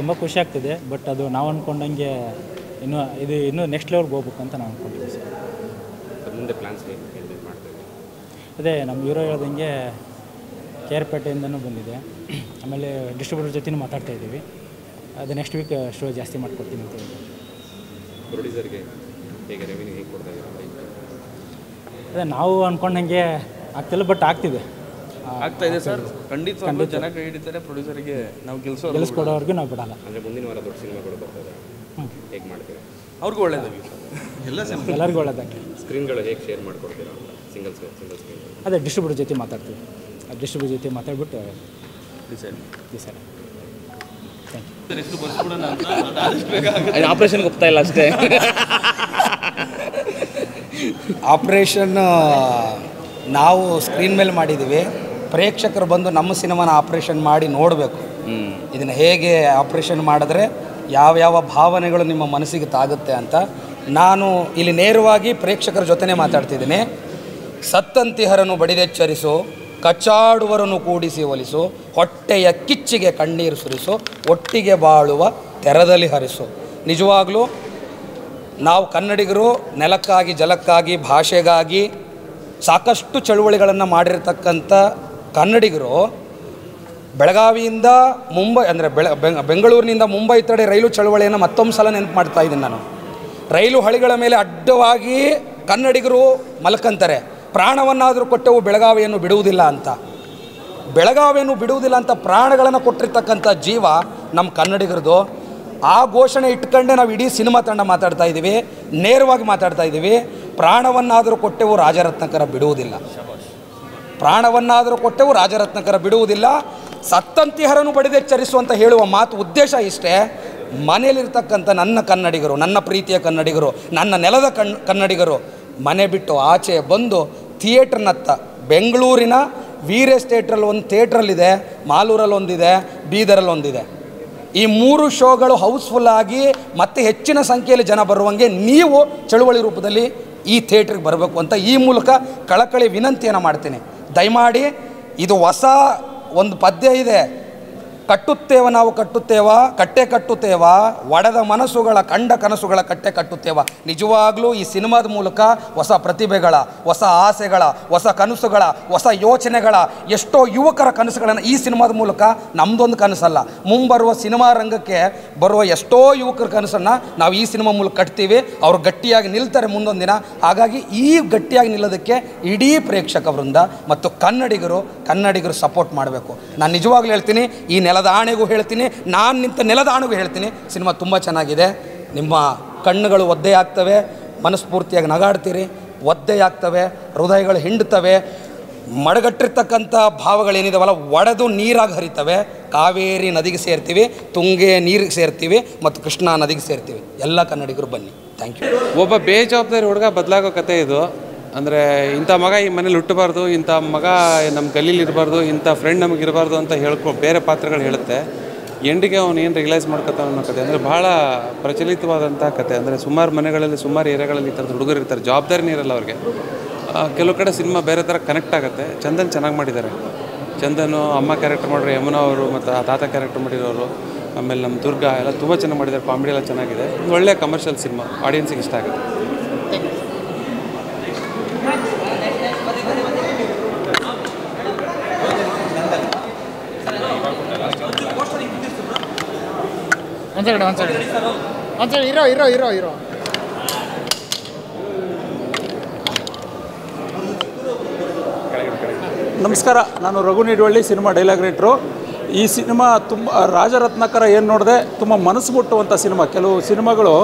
ತುಂಬ ಖುಷಿ ಆಗ್ತಿದೆ. ಬಟ್ ಅದು ನಾವು ಅಂದ್ಕೊಂಡಂಗೆ ಇನ್ನೂ ನೆಕ್ಸ್ಟ್ ಲೆವೆಲ್ಗೆ ಹೋಗ್ಬೇಕು ಅಂತ ನಾವು ಅಂದ್ಕೊಂಡಿದ್ದೀವಿ ಸರ್. ಮುಂದೆ ಪ್ಲಾನ್ಸ್ ಮಾಡ್ತೀವಿ. ಅದೇ ನಮ್ಮ ಹೀರೋ ಹೇಳ್ದಂಗೆ ಕೇರ್ಪೇಟೆಯಿಂದನೂ ಬಂದಿದೆ. ಆಮೇಲೆ ಡಿಸ್ಟ್ರಿಬ್ಯೂಟರ್ ಜೊತೆನೂ ಮಾತಾಡ್ತಾ ಇದ್ದೀವಿ. ಅದು ನೆಕ್ಸ್ಟ್ ವೀಕ್ ಶೋ ಜಾಸ್ತಿ ಮಾಡ್ಕೊಡ್ತೀನಿ ಅಂತ ಹೇಳಿ. ಪ್ರೊಡ್ಯೂಸರ್ಗೆ ಹೇಗೆ ರೆವಿನ್ಯೂ ಹೇಗೆ ಕೊಡ್ತಾ ಇದ್ದೀರಾ? ಅದೇ ನಾವು ಅಂದ್ಕೊಂಡಂಗೆ ಆಗ್ತಿಲ್ಲ, ಬಟ್ ಆಗ್ತಿದೆ ಆಗ್ತಾಯಿದೆ ಸರ್. ಖಂಡಿತ ಜನ ಕೈ ಹಿಡಿತಾರೆ. ಪ್ರೊಡ್ಯೂಸರಿಗೆ ನಾವು ಗೆಲ್ಲಿಸ್ಕೊಡೋರ್ಗೂ ನಾವು ಬಿಡಲ್ಲ. ಅಂದರೆ ಮುಂದಿನ ವಾರ ದೊಡ್ಡ ಸಿನಿಮಾಗಳು ಬರ್ತದೆ, ಹೇಗೆ ಮಾಡ್ತೀರಾ? ಅವ್ರಿಗೂ ಒಳ್ಳೇದಾಗಿ ಎಲ್ಲರಿಗೂ ಒಳ್ಳೇದಾಗಿ. ಸ್ಕ್ರೀನ್ಗಳು ಹೇಗೆ ಶೇರ್ ಮಾಡಿಕೊಡ್ತೀರಾ? ಸಿಂಗಲ್ ಸ್ಕ್ರೀನ್ ಅದೇ ಡಿಸ್ಟ್ರಿಬ್ಯೂಟರ್ ಜೊತೆ ಮಾತಾಡ್ತೀವಿ. ಆ ಡಿಸ್ಟ್ರಿಬ್ಯೂಟರ್ ಜೊತೆ ಮಾತಾಡ್ಬಿಟ್ಟು ಡಿಸೈಡ್. ಆಪರೇಷನ್ಗೆ ಹೋಗ್ತಾ ಇಲ್ಲ ಅಷ್ಟೇ. ಆಪ್ರೇಷನ್ ನಾವು ಸ್ಕ್ರೀನ್ ಮೇಲೆ ಮಾಡಿದ್ದೀವಿ. ಪ್ರೇಕ್ಷಕರು ಬಂದು ನಮ್ಮ ಸಿನಿಮಾನ ಆಪ್ರೇಷನ್ ಮಾಡಿ ನೋಡಬೇಕು. ಇದನ್ನು ಹೇಗೆ ಆಪ್ರೇಷನ್ ಮಾಡಿದ್ರೆ ಯಾವ್ಯಾವ ಭಾವನೆಗಳು ನಿಮ್ಮ ಮನಸ್ಸಿಗೆ ತಾಗುತ್ತೆ ಅಂತ. ನಾನು ಇಲ್ಲಿ ನೇರವಾಗಿ ಪ್ರೇಕ್ಷಕರ ಜೊತೆನೇ ಮಾತಾಡ್ತಿದ್ದೀನಿ. ಸತ್ತಂತಿಹರನು ಬಡಿದೆಚ್ಚರಿಸು, ಕಚ್ಚಾಡುವರನ್ನು ಕೂಡಿಸಿ ಒಲಿಸು, ಹೊಟ್ಟೆಯ ಕಿಚ್ಚಿಗೆ ಕಣ್ಣೀರು ಸುರಿಸು, ಒಟ್ಟಿಗೆ ಬಾಳುವ ತೆರದಲ್ಲಿ ಹರಿಸು. ನಿಜವಾಗಲೂ ನಾವು ಕನ್ನಡಿಗರು ನೆಲಕ್ಕಾಗಿ, ಜಲಕ್ಕಾಗಿ, ಭಾಷೆಗಾಗಿ ಸಾಕಷ್ಟು ಚಳುವಳಿಗಳನ್ನು ಮಾಡಿರ್ತಕ್ಕಂಥ ಕನ್ನಡಿಗರು ಬೆಳಗಾವಿಯಿಂದ ಮುಂಬೈ ಅಂದರೆ ಬೆಂಗಳೂರಿನಿಂದ ಮುಂಬೈ ತಡೆ ರೈಲು ಚಳುವಳಿಯನ್ನು ಮತ್ತೊಂದು ಸಲ ನೆನಪು ಮಾಡ್ತಾ ಇದ್ದೀನಿ ನಾನು. ರೈಲು ಹಳಿಗಳ ಮೇಲೆ ಅಡ್ಡವಾಗಿ ಕನ್ನಡಿಗರು ಮಲ್ಕಂತಾರೆ. ಪ್ರಾಣವನ್ನಾದರೂ ಕೊಟ್ಟೆವು ಬೆಳಗಾವಿಯನ್ನು ಬಿಡುವುದಿಲ್ಲ ಅಂತ. ಬೆಳಗಾವಿಯನ್ನು ಬಿಡುವುದಿಲ್ಲ ಅಂತ ಪ್ರಾಣಗಳನ್ನು ಕೊಟ್ಟಿರ್ತಕ್ಕಂಥ ಜೀವ ನಮ್ಮ ಕನ್ನಡಿಗರದು. ಆ ಘೋಷಣೆ ಇಟ್ಕೊಂಡೆ ನಾವು ಇಡೀ ಸಿನಿಮಾ ತಂಡ ಮಾತಾಡ್ತಾ ಇದ್ದೀವಿ, ನೇರವಾಗಿ ಮಾತಾಡ್ತಾ ಇದ್ದೀವಿ. ಪ್ರಾಣವನ್ನಾದರೂ ಕೊಟ್ಟೆವು ರಾಜರತ್ನಾಕರ ಬಿಡುವುದಿಲ್ಲ. ಪ್ರಾಣವನ್ನಾದರೂ ಕೊಟ್ಟೆವು ರಾಜರತ್ನಾಕರ ಬಿಡುವುದಿಲ್ಲ. ಸತ್ತಂತಿಹರನು ಬಡಿದೆಚ್ಚರಿಸು ಅಂತ ಹೇಳುವ ಮಾತು ಉದ್ದೇಶ ಇಷ್ಟೇ. ಮನೆಯಲ್ಲಿರ್ತಕ್ಕಂಥ ನನ್ನ ಕನ್ನಡಿಗರು, ನನ್ನ ಪ್ರೀತಿಯ ಕನ್ನಡಿಗರು, ನನ್ನ ನೆಲದ ಕನ್ನಡಿಗರು ಮನೆ ಬಿಟ್ಟು ಆಚೆ ಬಂದು ಥಿಯೇಟ್ರ್ನತ್ತ, ಬೆಂಗಳೂರಿನ ವೀರೇಶ್ ಥಿಯೇಟ್ರಲ್ಲಿ ಒಂದು ಥಿಯೇಟ್ರಲ್ಲಿದೆ, ಮಾಲೂರಲ್ಲಿ ಒಂದಿದೆ, ಬೀದರಲ್ಲಿ ಒಂದಿದೆ. ಈ 3 ಶೋಗಳು ಹೌಸ್ಫುಲ್ಲಾಗಿ ಮತ್ತೆ ಹೆಚ್ಚಿನ ಸಂಖ್ಯೆಯಲ್ಲಿ ಜನ ಬರುವಂಗೆ ನೀವು ಚಳುವಳಿ ರೂಪದಲ್ಲಿ ಈ ಥಿಯೇಟ್ರಿಗೆ ಬರಬೇಕು ಅಂತ ಈ ಮೂಲಕ ಕಳಕಳಿ ವಿನಂತಿಯನ್ನು ಮಾಡ್ತೀನಿ. ದಯಮಾಡಿ ಇದು ಹೊಸ ಒಂದು ಪದ್ಯ ಇದೆ, ಕಟ್ಟುತ್ತೇವ ನಾವು ಕಟ್ಟೆ ಕಟ್ಟುತ್ತೇವ ಒಡೆದ ಮನಸ್ಸುಗಳ ಕಂಡ ಕನಸುಗಳ ಕಟ್ಟೆ ಕಟ್ಟುತ್ತೇವ. ನಿಜವಾಗ್ಲೂ ಈ ಸಿನಿಮಾದ ಮೂಲಕ ಹೊಸ ಪ್ರತಿಭೆಗಳ, ಹೊಸ ಆಸೆಗಳ, ಹೊಸ ಕನಸುಗಳ, ಹೊಸ ಯೋಚನೆಗಳ, ಎಷ್ಟೋ ಯುವಕರ ಕನಸುಗಳನ್ನು ಈ ಸಿನಿಮಾದ ಮೂಲಕ ನಮ್ಮದೊಂದು ಕನಸಲ್ಲ, ಮುಂಬರುವ ಸಿನಿಮಾ ರಂಗಕ್ಕೆ ಬರುವ ಎಷ್ಟೋ ಯುವಕರ ಕನಸನ್ನು ನಾವು ಈ ಸಿನಿಮಾ ಮೂಲಕ ಕಟ್ತೀವಿ. ಅವರು ಗಟ್ಟಿಯಾಗಿ ನಿಲ್ತಾರೆ ಮುಂದೊಂದು ದಿನ. ಹಾಗಾಗಿ ಈ ಗಟ್ಟಿಯಾಗಿ ನಿಲ್ಲೋದಕ್ಕೆ ಇಡೀ ಪ್ರೇಕ್ಷಕ ವೃಂದ ಮತ್ತು ಕನ್ನಡಿಗರು ಸಪೋರ್ಟ್ ಮಾಡಬೇಕು. ನಾನು ನಿಜವಾಗ್ಲೂ ಹೇಳ್ತೀನಿ, ಈ ನೆಲದ ಆಣೆಗೂ ಹೇಳ್ತೀನಿ, ನಾನು ನಿಂತ ನೆಲದ ಆಣೆಗೂ ಹೇಳ್ತೀನಿ, ಸಿನಿಮಾ ತುಂಬ ಚೆನ್ನಾಗಿದೆ. ನಿಮ್ಮ ಕಣ್ಣುಗಳು ಒದ್ದೆಯಾಗ್ತವೆ, ಮನಸ್ಫೂರ್ತಿಯಾಗಿ ನಗಾಡ್ತೀರಿ, ಒದ್ದೆಯಾಗ್ತವೆ, ಹೃದಯಗಳು ಹಿಂಡ್ತವೆ, ಮಡಗಟ್ಟಿರ್ತಕ್ಕಂಥ ಭಾವಗಳೇನಿದಾವಲ್ಲ ಒಡೆದು ನೀರಾಗಿ ಹರಿತವೆ. ಕಾವೇರಿ ನದಿಗೆ ಸೇರ್ತೀವಿ, ತುಂಗೆ ನೀರಿಗೆ ಸೇರ್ತೀವಿ ಮತ್ತು ಕೃಷ್ಣಾ ನದಿಗೆ ಸೇರ್ತೀವಿ. ಎಲ್ಲ ಕನ್ನಡಿಗರು ಬನ್ನಿ. Thank you. ಒಬ್ಬ ಬೇಜವಾಬ್ದಾರಿ ಹುಡುಗ ಬದಲಾಗೋ ಕತೆ ಇದು. ಅಂದರೆ ಇಂಥ ಮಗ ಈ ಮನೇಲಿ ಹುಟ್ಟಬಾರ್ದು, ಇಂಥ ಮಗ ನಮ್ಮ ಗಲ್ಲೀಲಿ ಇರಬಾರ್ದು, ಇಂಥ ಫ್ರೆಂಡ್ ನಮಗೆ ಇರಬಾರ್ದು ಅಂತ ಬೇರೆ ಪಾತ್ರಗಳು ಹೇಳುತ್ತೆ. ಎಂಡಿಗೆ ಅವನು ಏನು ರಿಯಲೈಸ್ ಮಾಡ್ಕೊತಾನೆ ಅನ್ನೋ ಕತೆ. ಅಂದರೆ ಭಾಳ ಪ್ರಚಲಿತವಾದಂಥ ಕತೆ. ಅಂದರೆ ಸುಮಾರು ಮನೆಗಳಲ್ಲಿ, ಸುಮಾರು ಏರಿಯಾಗಳಲ್ಲಿ ಈ ಥರದ ಹುಡುಗರು ಇರ್ತಾರೆ, ಜವಾಬ್ದಾರಿನೇ ಇರಲ್ಲ ಅವ್ರಿಗೆ. ಕೆಲವು ಕಡೆ ಸಿನಿಮಾ ಬೇರೆ ಥರ ಕನೆಕ್ಟ್ ಆಗುತ್ತೆ. ಚಂದನ್ ಚೆನ್ನಾಗಿ ಮಾಡಿದ್ದಾರೆ. ಚಂದನು ಅಮ್ಮ ಕ್ಯಾರೆಕ್ಟರ್ ಮಾಡಿರೋ ಯಮುನಾ ಅವರು ಮತ್ತು ಆ ತಾತ ಕ್ಯಾರೆಕ್ಟರ್ ಮಾಡಿರೋರು, ಆಮೇಲೆ ನಮ್ಮ ದುರ್ಗಾ ಎಲ್ಲ ತುಂಬ ಚೆನ್ನಾಗಿ ಮಾಡಿದ್ದಾರೆ. ಕಾಮಿಡಿ ಎಲ್ಲ ಚೆನ್ನಾಗಿದೆ. ಒಂದು ಒಳ್ಳೆಯ ಕಮರ್ಷಿಯಲ್ ಸಿನಿಮಾ, ಆಡಿಯನ್ಸಿಗೆ ಇಷ್ಟ ಆಗುತ್ತೆ. ಇರೋ ನಮಸ್ಕಾರ, ನಾನು ರಘು ನಿಡವಳ್ಳಿ, ಸಿನಿಮಾ ಡೈಲಾಗ್ ರೈಟ್ರು. ಈ ಸಿನಿಮಾ ತುಂಬ ರಾಜರತ್ನಾಕರ ಏನು ನೋಡಿದೆ, ತುಂಬ ಮನಸ್ಸು ಮುಟ್ಟುವಂಥ ಸಿನಿಮಾ. ಕೆಲವು ಸಿನಿಮಾಗಳು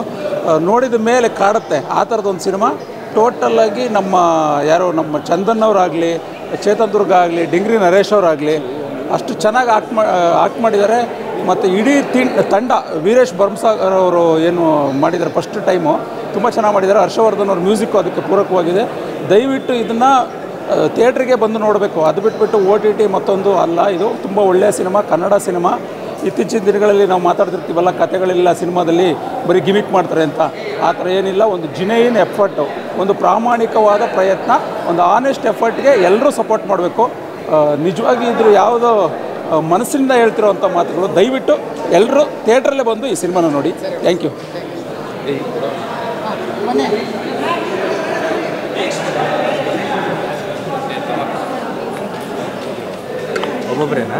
ನೋಡಿದ ಮೇಲೆ ಕಾಡುತ್ತೆ, ಆ ಥರದೊಂದು ಸಿನಿಮಾ. ಟೋಟಲಾಗಿ ನಮ್ಮ ಚಂದನ್ ಅವರಾಗಲಿ, ಚೇತನ್ ದುರ್ಗ ಆಗಲಿ, ಡಿಂಗ್ರಿ ನರೇಶ್ ಅವರಾಗಲಿ ಅಷ್ಟು ಚೆನ್ನಾಗಿ ಆಕ್ಟ್ ಮಾಡಿದ್ದಾರೆ. ಮತ್ತು ಇಡೀ ತಂಡ, ವೀರೇಶ್ ಬರ್ಮಸಾಗರ್ ಅವರು ಏನು ಮಾಡಿದ್ದಾರೆ ಫಸ್ಟ್ ಟೈಮು, ತುಂಬ ಚೆನ್ನಾಗಿ ಮಾಡಿದ್ದಾರೆ. ಹರ್ಷವರ್ಧನ್ ಅವ್ರ ಮ್ಯೂಸಿಕ್ಕು ಅದಕ್ಕೆ ಪೂರಕವಾಗಿದೆ. ದಯವಿಟ್ಟು ಇದನ್ನು ಥಿಯೇಟ್ರಿಗೆ ಬಂದು ನೋಡಬೇಕು. ಅದು ಬಿಟ್ಬಿಟ್ಟು OTT ಮತ್ತೊಂದು ಅಲ್ಲ. ಇದು ತುಂಬ ಒಳ್ಳೆಯ ಸಿನಿಮಾ, ಕನ್ನಡ ಸಿನಿಮಾ. ಇತ್ತೀಚಿನ ದಿನಗಳಲ್ಲಿ ನಾವು ಮಾತಾಡ್ತಿರ್ತೀವಲ್ಲ, ಕಥೆಗಳಿಲ್ಲ ಸಿನಿಮಾದಲ್ಲಿ, ಬರೀ ಗಿಮಿಕ್ ಮಾಡ್ತಾರೆ ಅಂತ. ಆ ಥರ ಏನಿಲ್ಲ. ಒಂದು ಜಿನೈನ್ ಎಫರ್ಟು, ಒಂದು ಪ್ರಾಮಾಣಿಕವಾದ ಪ್ರಯತ್ನ, ಒಂದು ಆನೆಸ್ಟ್ ಎಫರ್ಟ್ಗೆ ಎಲ್ಲರೂ ಸಪೋರ್ಟ್ ಮಾಡಬೇಕು. ನಿಜವಾಗಿ ಇದ್ರ ಯಾವುದೋ ಮನಸ್ಸಿನಿಂದ ಹೇಳ್ತಿರೋವಂಥ ಮಾತುಗಳು. ದಯವಿಟ್ಟು ಎಲ್ಲರೂ ಥಿಯೇಟ್ರಲ್ಲೇ ಬಂದು ಈ ಸಿನಿಮಾನ ನೋಡಿ. Thank you. ಒಬ್ಬೊಬ್ಬರೇನಾ?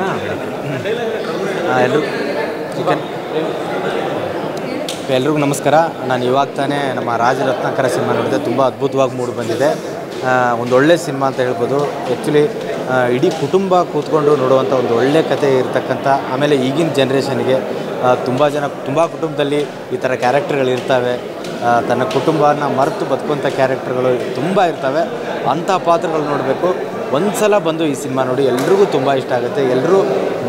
ಎಲ್ರಿಗೂ ನಮಸ್ಕಾರ. ನಾನು ಇವಾಗ ತಾನೇ ನಮ್ಮ ರಾಜರತ್ನಾಕರ ಸಿನಿಮಾ ನೋಡಿದೆ. ತುಂಬ ಅದ್ಭುತವಾಗಿ ಮೂಡಿ ಬಂದಿದೆ. ಒಂದು ಒಳ್ಳೆ ಸಿನಿಮಾ ಅಂತ ಹೇಳ್ಬೋದು. ಆ್ಯಕ್ಚುಲಿ ಇಡೀ ಕುಟುಂಬ ಕೂತ್ಕೊಂಡು ನೋಡುವಂಥ ಒಂದು ಒಳ್ಳೆ ಕತೆ ಇರತಕ್ಕಂಥ, ಆಮೇಲೆ ಈಗಿನ ಜನ್ರೇಷನ್ಗೆ ತುಂಬ ಕುಟುಂಬದಲ್ಲಿ ಈ ಥರ ಕ್ಯಾರೆಕ್ಟರ್ಗಳಿರ್ತವೆ. ತನ್ನ ಕುಟುಂಬನ ಮರೆತು ಬದುಕುವಂಥ ಕ್ಯಾರೆಕ್ಟರ್ಗಳು ತುಂಬ ಇರ್ತವೆ. ಅಂಥ ಪಾತ್ರಗಳು ನೋಡಬೇಕು. ಒಂದು ಸಲ ಬಂದು ಈ ಸಿನಿಮಾ ನೋಡಿ, ಎಲ್ರಿಗೂ ತುಂಬ ಇಷ್ಟ ಆಗುತ್ತೆ. ಎಲ್ಲರೂ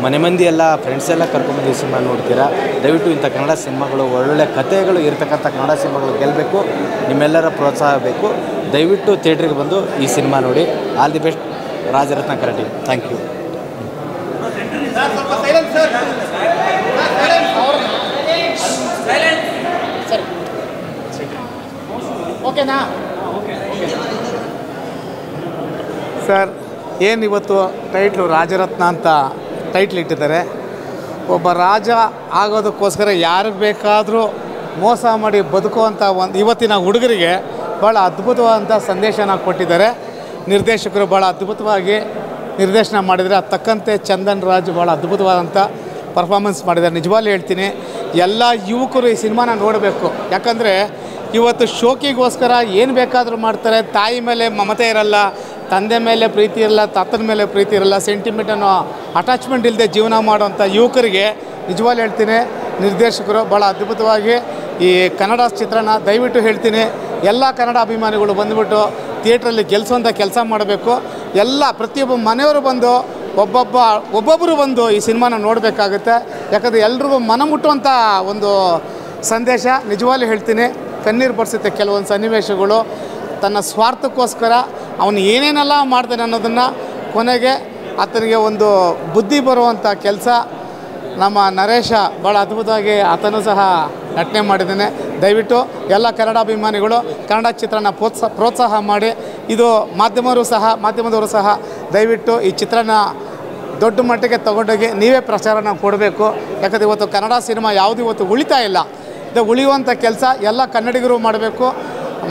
ಮನೆ ಮಂದಿ ಎಲ್ಲ, ಫ್ರೆಂಡ್ಸ್ ಎಲ್ಲ ಕರ್ಕೊಂಡ್ಬಂದು ಈ ಸಿನಿಮಾ ನೋಡ್ತೀರಾ. ದಯವಿಟ್ಟು ಇಂಥ ಕನ್ನಡ ಸಿನಿಮಾಗಳು, ಒಳ್ಳೊಳ್ಳೆ ಕಥೆಗಳು ಇರತಕ್ಕಂಥ ಕನ್ನಡ ಸಿನಿಮಾಗಳು ಗೆಲ್ಲಬೇಕು. ನಿಮ್ಮೆಲ್ಲರ ಪ್ರೋತ್ಸಾಹ ಬೇಕು. ದಯವಿಟ್ಟು ಥಿಯೇಟ್ರಿಗೆ ಬಂದು ಈ ಸಿನಿಮಾ ನೋಡಿ. All the best Rajaratnakara team. Thank you. ಓಕೆನಾ ಸರ್? ಏನಿವತ್ತು ಟೈಟ್ಲು ರಾಜರತ್ನ ಅಂತ ಟೈಟ್ಲ್ ಇಟ್ಟಿದ್ದಾರೆ. ಒಬ್ಬ ರಾಜ ಆಗೋದಕ್ಕೋಸ್ಕರ ಯಾರಿಗೆ ಬೇಕಾದರೂ ಮೋಸ ಮಾಡಿ ಬದುಕುವಂಥ ಇವತ್ತಿನ ಹುಡುಗರಿಗೆ ಭಾಳ ಅದ್ಭುತವಾದಂಥ ಸಂದೇಶನ ಕೊಟ್ಟಿದ್ದಾರೆ. ನಿರ್ದೇಶಕರು ಭಾಳ ಅದ್ಭುತವಾಗಿ ನಿರ್ದೇಶನ ಮಾಡಿದರೆ, ಅದು ತಕ್ಕಂತೆ ಚಂದನ್ ರಾಜ್ ಭಾಳ ಅದ್ಭುತವಾದಂಥ ಪರ್ಫಾರ್ಮೆನ್ಸ್ ಮಾಡಿದ್ದಾರೆ. ನಿಜವಾಗ್ಲೂ ಹೇಳ್ತೀನಿ, ಎಲ್ಲ ಯುವಕರು ಈ ಸಿನಿಮಾನ ನೋಡಬೇಕು. ಯಾಕಂದರೆ ಇವತ್ತು ಶೋಕಿಗೋಸ್ಕರ ಏನು ಬೇಕಾದರೂ ಮಾಡ್ತಾರೆ. ತಾಯಿ ಮೇಲೆ ಮಮತೆ ಇರಲ್ಲ, ತಂದೆ ಮೇಲೆ ಪ್ರೀತಿ ಇರಲ್ಲ, ತಾತನ ಮೇಲೆ ಪ್ರೀತಿ ಇರಲ್ಲ, ಸೆಂಟಿಮೆಂಟ್ ಅನ್ನೋ ಅಟ್ಯಾಚ್ಮೆಂಟ್ ಇಲ್ಲದೆ ಜೀವನ ಮಾಡುವಂಥ ಯುವಕರಿಗೆ ನಿಜವಾಗ್ಲೂ ಹೇಳ್ತೀನಿ, ನಿರ್ದೇಶಕರು ಭಾಳ ಅದ್ಭುತವಾಗಿ ಈ ಕನ್ನಡ ಚಿತ್ರನ ದಯವಿಟ್ಟು ಹೇಳ್ತೀನಿ, ಎಲ್ಲ ಕನ್ನಡ ಅಭಿಮಾನಿಗಳು ಬಂದುಬಿಟ್ಟು ಥಿಯೇಟ್ರಲ್ಲಿ ಗೆಲ್ಲಿಸುವಂಥ ಕೆಲಸ ಮಾಡಬೇಕು. ಎಲ್ಲ ಪ್ರತಿಯೊಬ್ಬ ಮನೆಯವರು ಬಂದು ಒಬ್ಬೊಬ್ಬರು ಬಂದು ಈ ಸಿನಿಮಾನ ನೋಡಬೇಕಾಗುತ್ತೆ. ಯಾಕಂದರೆ ಎಲ್ರಿಗೂ ಮನ ಮುಟ್ಟುವಂಥ ಒಂದು ಸಂದೇಶ. ನಿಜವಾಗ್ಲೂ ಹೇಳ್ತೀನಿ, ಕಣ್ಣೀರು ಬರ್ಸುತ್ತೆ ಕೆಲವೊಂದು ಸನ್ನಿವೇಶಗಳು. ತನ್ನ ಸ್ವಾರ್ಥಕ್ಕೋಸ್ಕರ ಅವನು ಏನೇನೆಲ್ಲ ಮಾಡ್ತಾನೆ ಅನ್ನೋದನ್ನು ಕೊನೆಗೆ ಆತನಿಗೆ ಒಂದು ಬುದ್ಧಿ ಬರುವಂಥ ಕೆಲಸ ನಮ್ಮ ನರೇಶ ಭಾಳ ಅದ್ಭುತವಾಗಿ ಆತನೂ ಸಹ ನಟನೆ ಮಾಡಿದ್ದಾನೆ. ದಯವಿಟ್ಟು ಎಲ್ಲ ಕನ್ನಡ ಅಭಿಮಾನಿಗಳು ಕನ್ನಡ ಚಿತ್ರನ ಪ್ರೋತ್ಸಾಹ ಮಾಡಿ, ಇದು ಮಾಧ್ಯಮದವರು ಸಹ ದಯವಿಟ್ಟು ಈ ಚಿತ್ರನ ದೊಡ್ಡ ಮಟ್ಟಿಗೆ ತೊಗೊಂಡೋಗಿ ನೀವೇ ಪ್ರಚಾರನ ಕೊಡಬೇಕು. ಯಾಕಂದರೆ ಇವತ್ತು ಕನ್ನಡ ಸಿನಿಮಾ ಯಾವುದು ಇವತ್ತು ಉಳಿತಾ ಇಲ್ಲ. ಇದು ಉಳಿಯುವಂಥ ಕೆಲಸ ಎಲ್ಲ ಕನ್ನಡಿಗರು ಮಾಡಬೇಕು,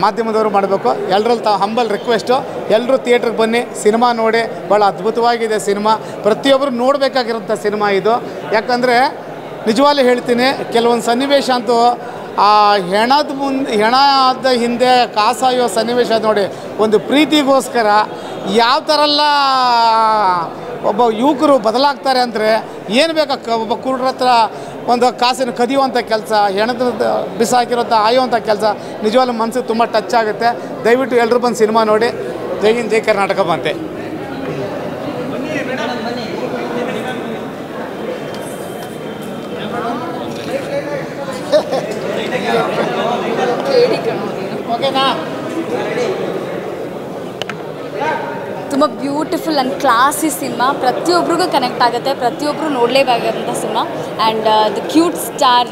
ಮಾಧ್ಯಮದವರು ಮಾಡಬೇಕು. ಎಲ್ಲರಲ್ಲಿ ಹಂಬಲ್ ರಿಕ್ವೆಸ್ಟು, ಎಲ್ಲರೂ ಥಿಯೇಟ್ರಿಗೆ ಬನ್ನಿ, ಸಿನಿಮಾ ನೋಡಿ. ಭಾಳ ಅದ್ಭುತವಾಗಿದೆ ಸಿನಿಮಾ, ಪ್ರತಿಯೊಬ್ಬರು ನೋಡಬೇಕಾಗಿರೋಂಥ ಸಿನಿಮಾ ಇದು. ಯಾಕಂದರೆ ನಿಜವಾಗ್ಲೂ ಹೇಳ್ತೀನಿ, ಕೆಲವೊಂದು ಸನ್ನಿವೇಶ ಅಂತೂ ಆ ಹೆಣದ ಹಿಂದೆ ಕಾಸಾಯೋ ಸನ್ನಿವೇಶ ನೋಡಿ. ಒಂದು ಪ್ರೀತಿಗೋಸ್ಕರ ಯಾವ ಥರ ಎಲ್ಲ ಒಬ್ಬ ಯುವಕರು ಬದಲಾಗ್ತಾರೆ ಅಂದರೆ, ಏನು ಬೇಕಾ ಒಬ್ಬ ಕುರುಡ್ರ ಹತ್ರ ಒಂದು ಕಾಸಿನ ಕದಿಯುವಂಥ ಕೆಲಸ, ಹೆಣದ ಬಿಸಾಕಿರೋಂಥ ಆಯುವಂಥ ಕೆಲಸ ನಿಜವಾಗ್ಲೂ ಮನಸ್ಸಿಗೆ ತುಂಬ ಟಚ್ ಆಗುತ್ತೆ. ದಯವಿಟ್ಟು ಎಲ್ಲರೂ ಬಂದು ಸಿನಿಮಾ ನೋಡಿ. ಜೈ ಹಿಂದ್, ಜೈ ಕರ್ನಾಟಕ ಬಂತೆ. ಓಕೆನಾ? ತುಂಬ ಬ್ಯೂಟಿಫುಲ್ ಆ್ಯಂಡ್ ಕ್ಲಾಸಿ ಸಿನಿಮಾ, ಪ್ರತಿಯೊಬ್ಬರಿಗೂ ಕನೆಕ್ಟ್ ಆಗುತ್ತೆ, ಪ್ರತಿಯೊಬ್ಬರು ನೋಡಲೇಬೇಕಾದಂಥ cinema. And the cute star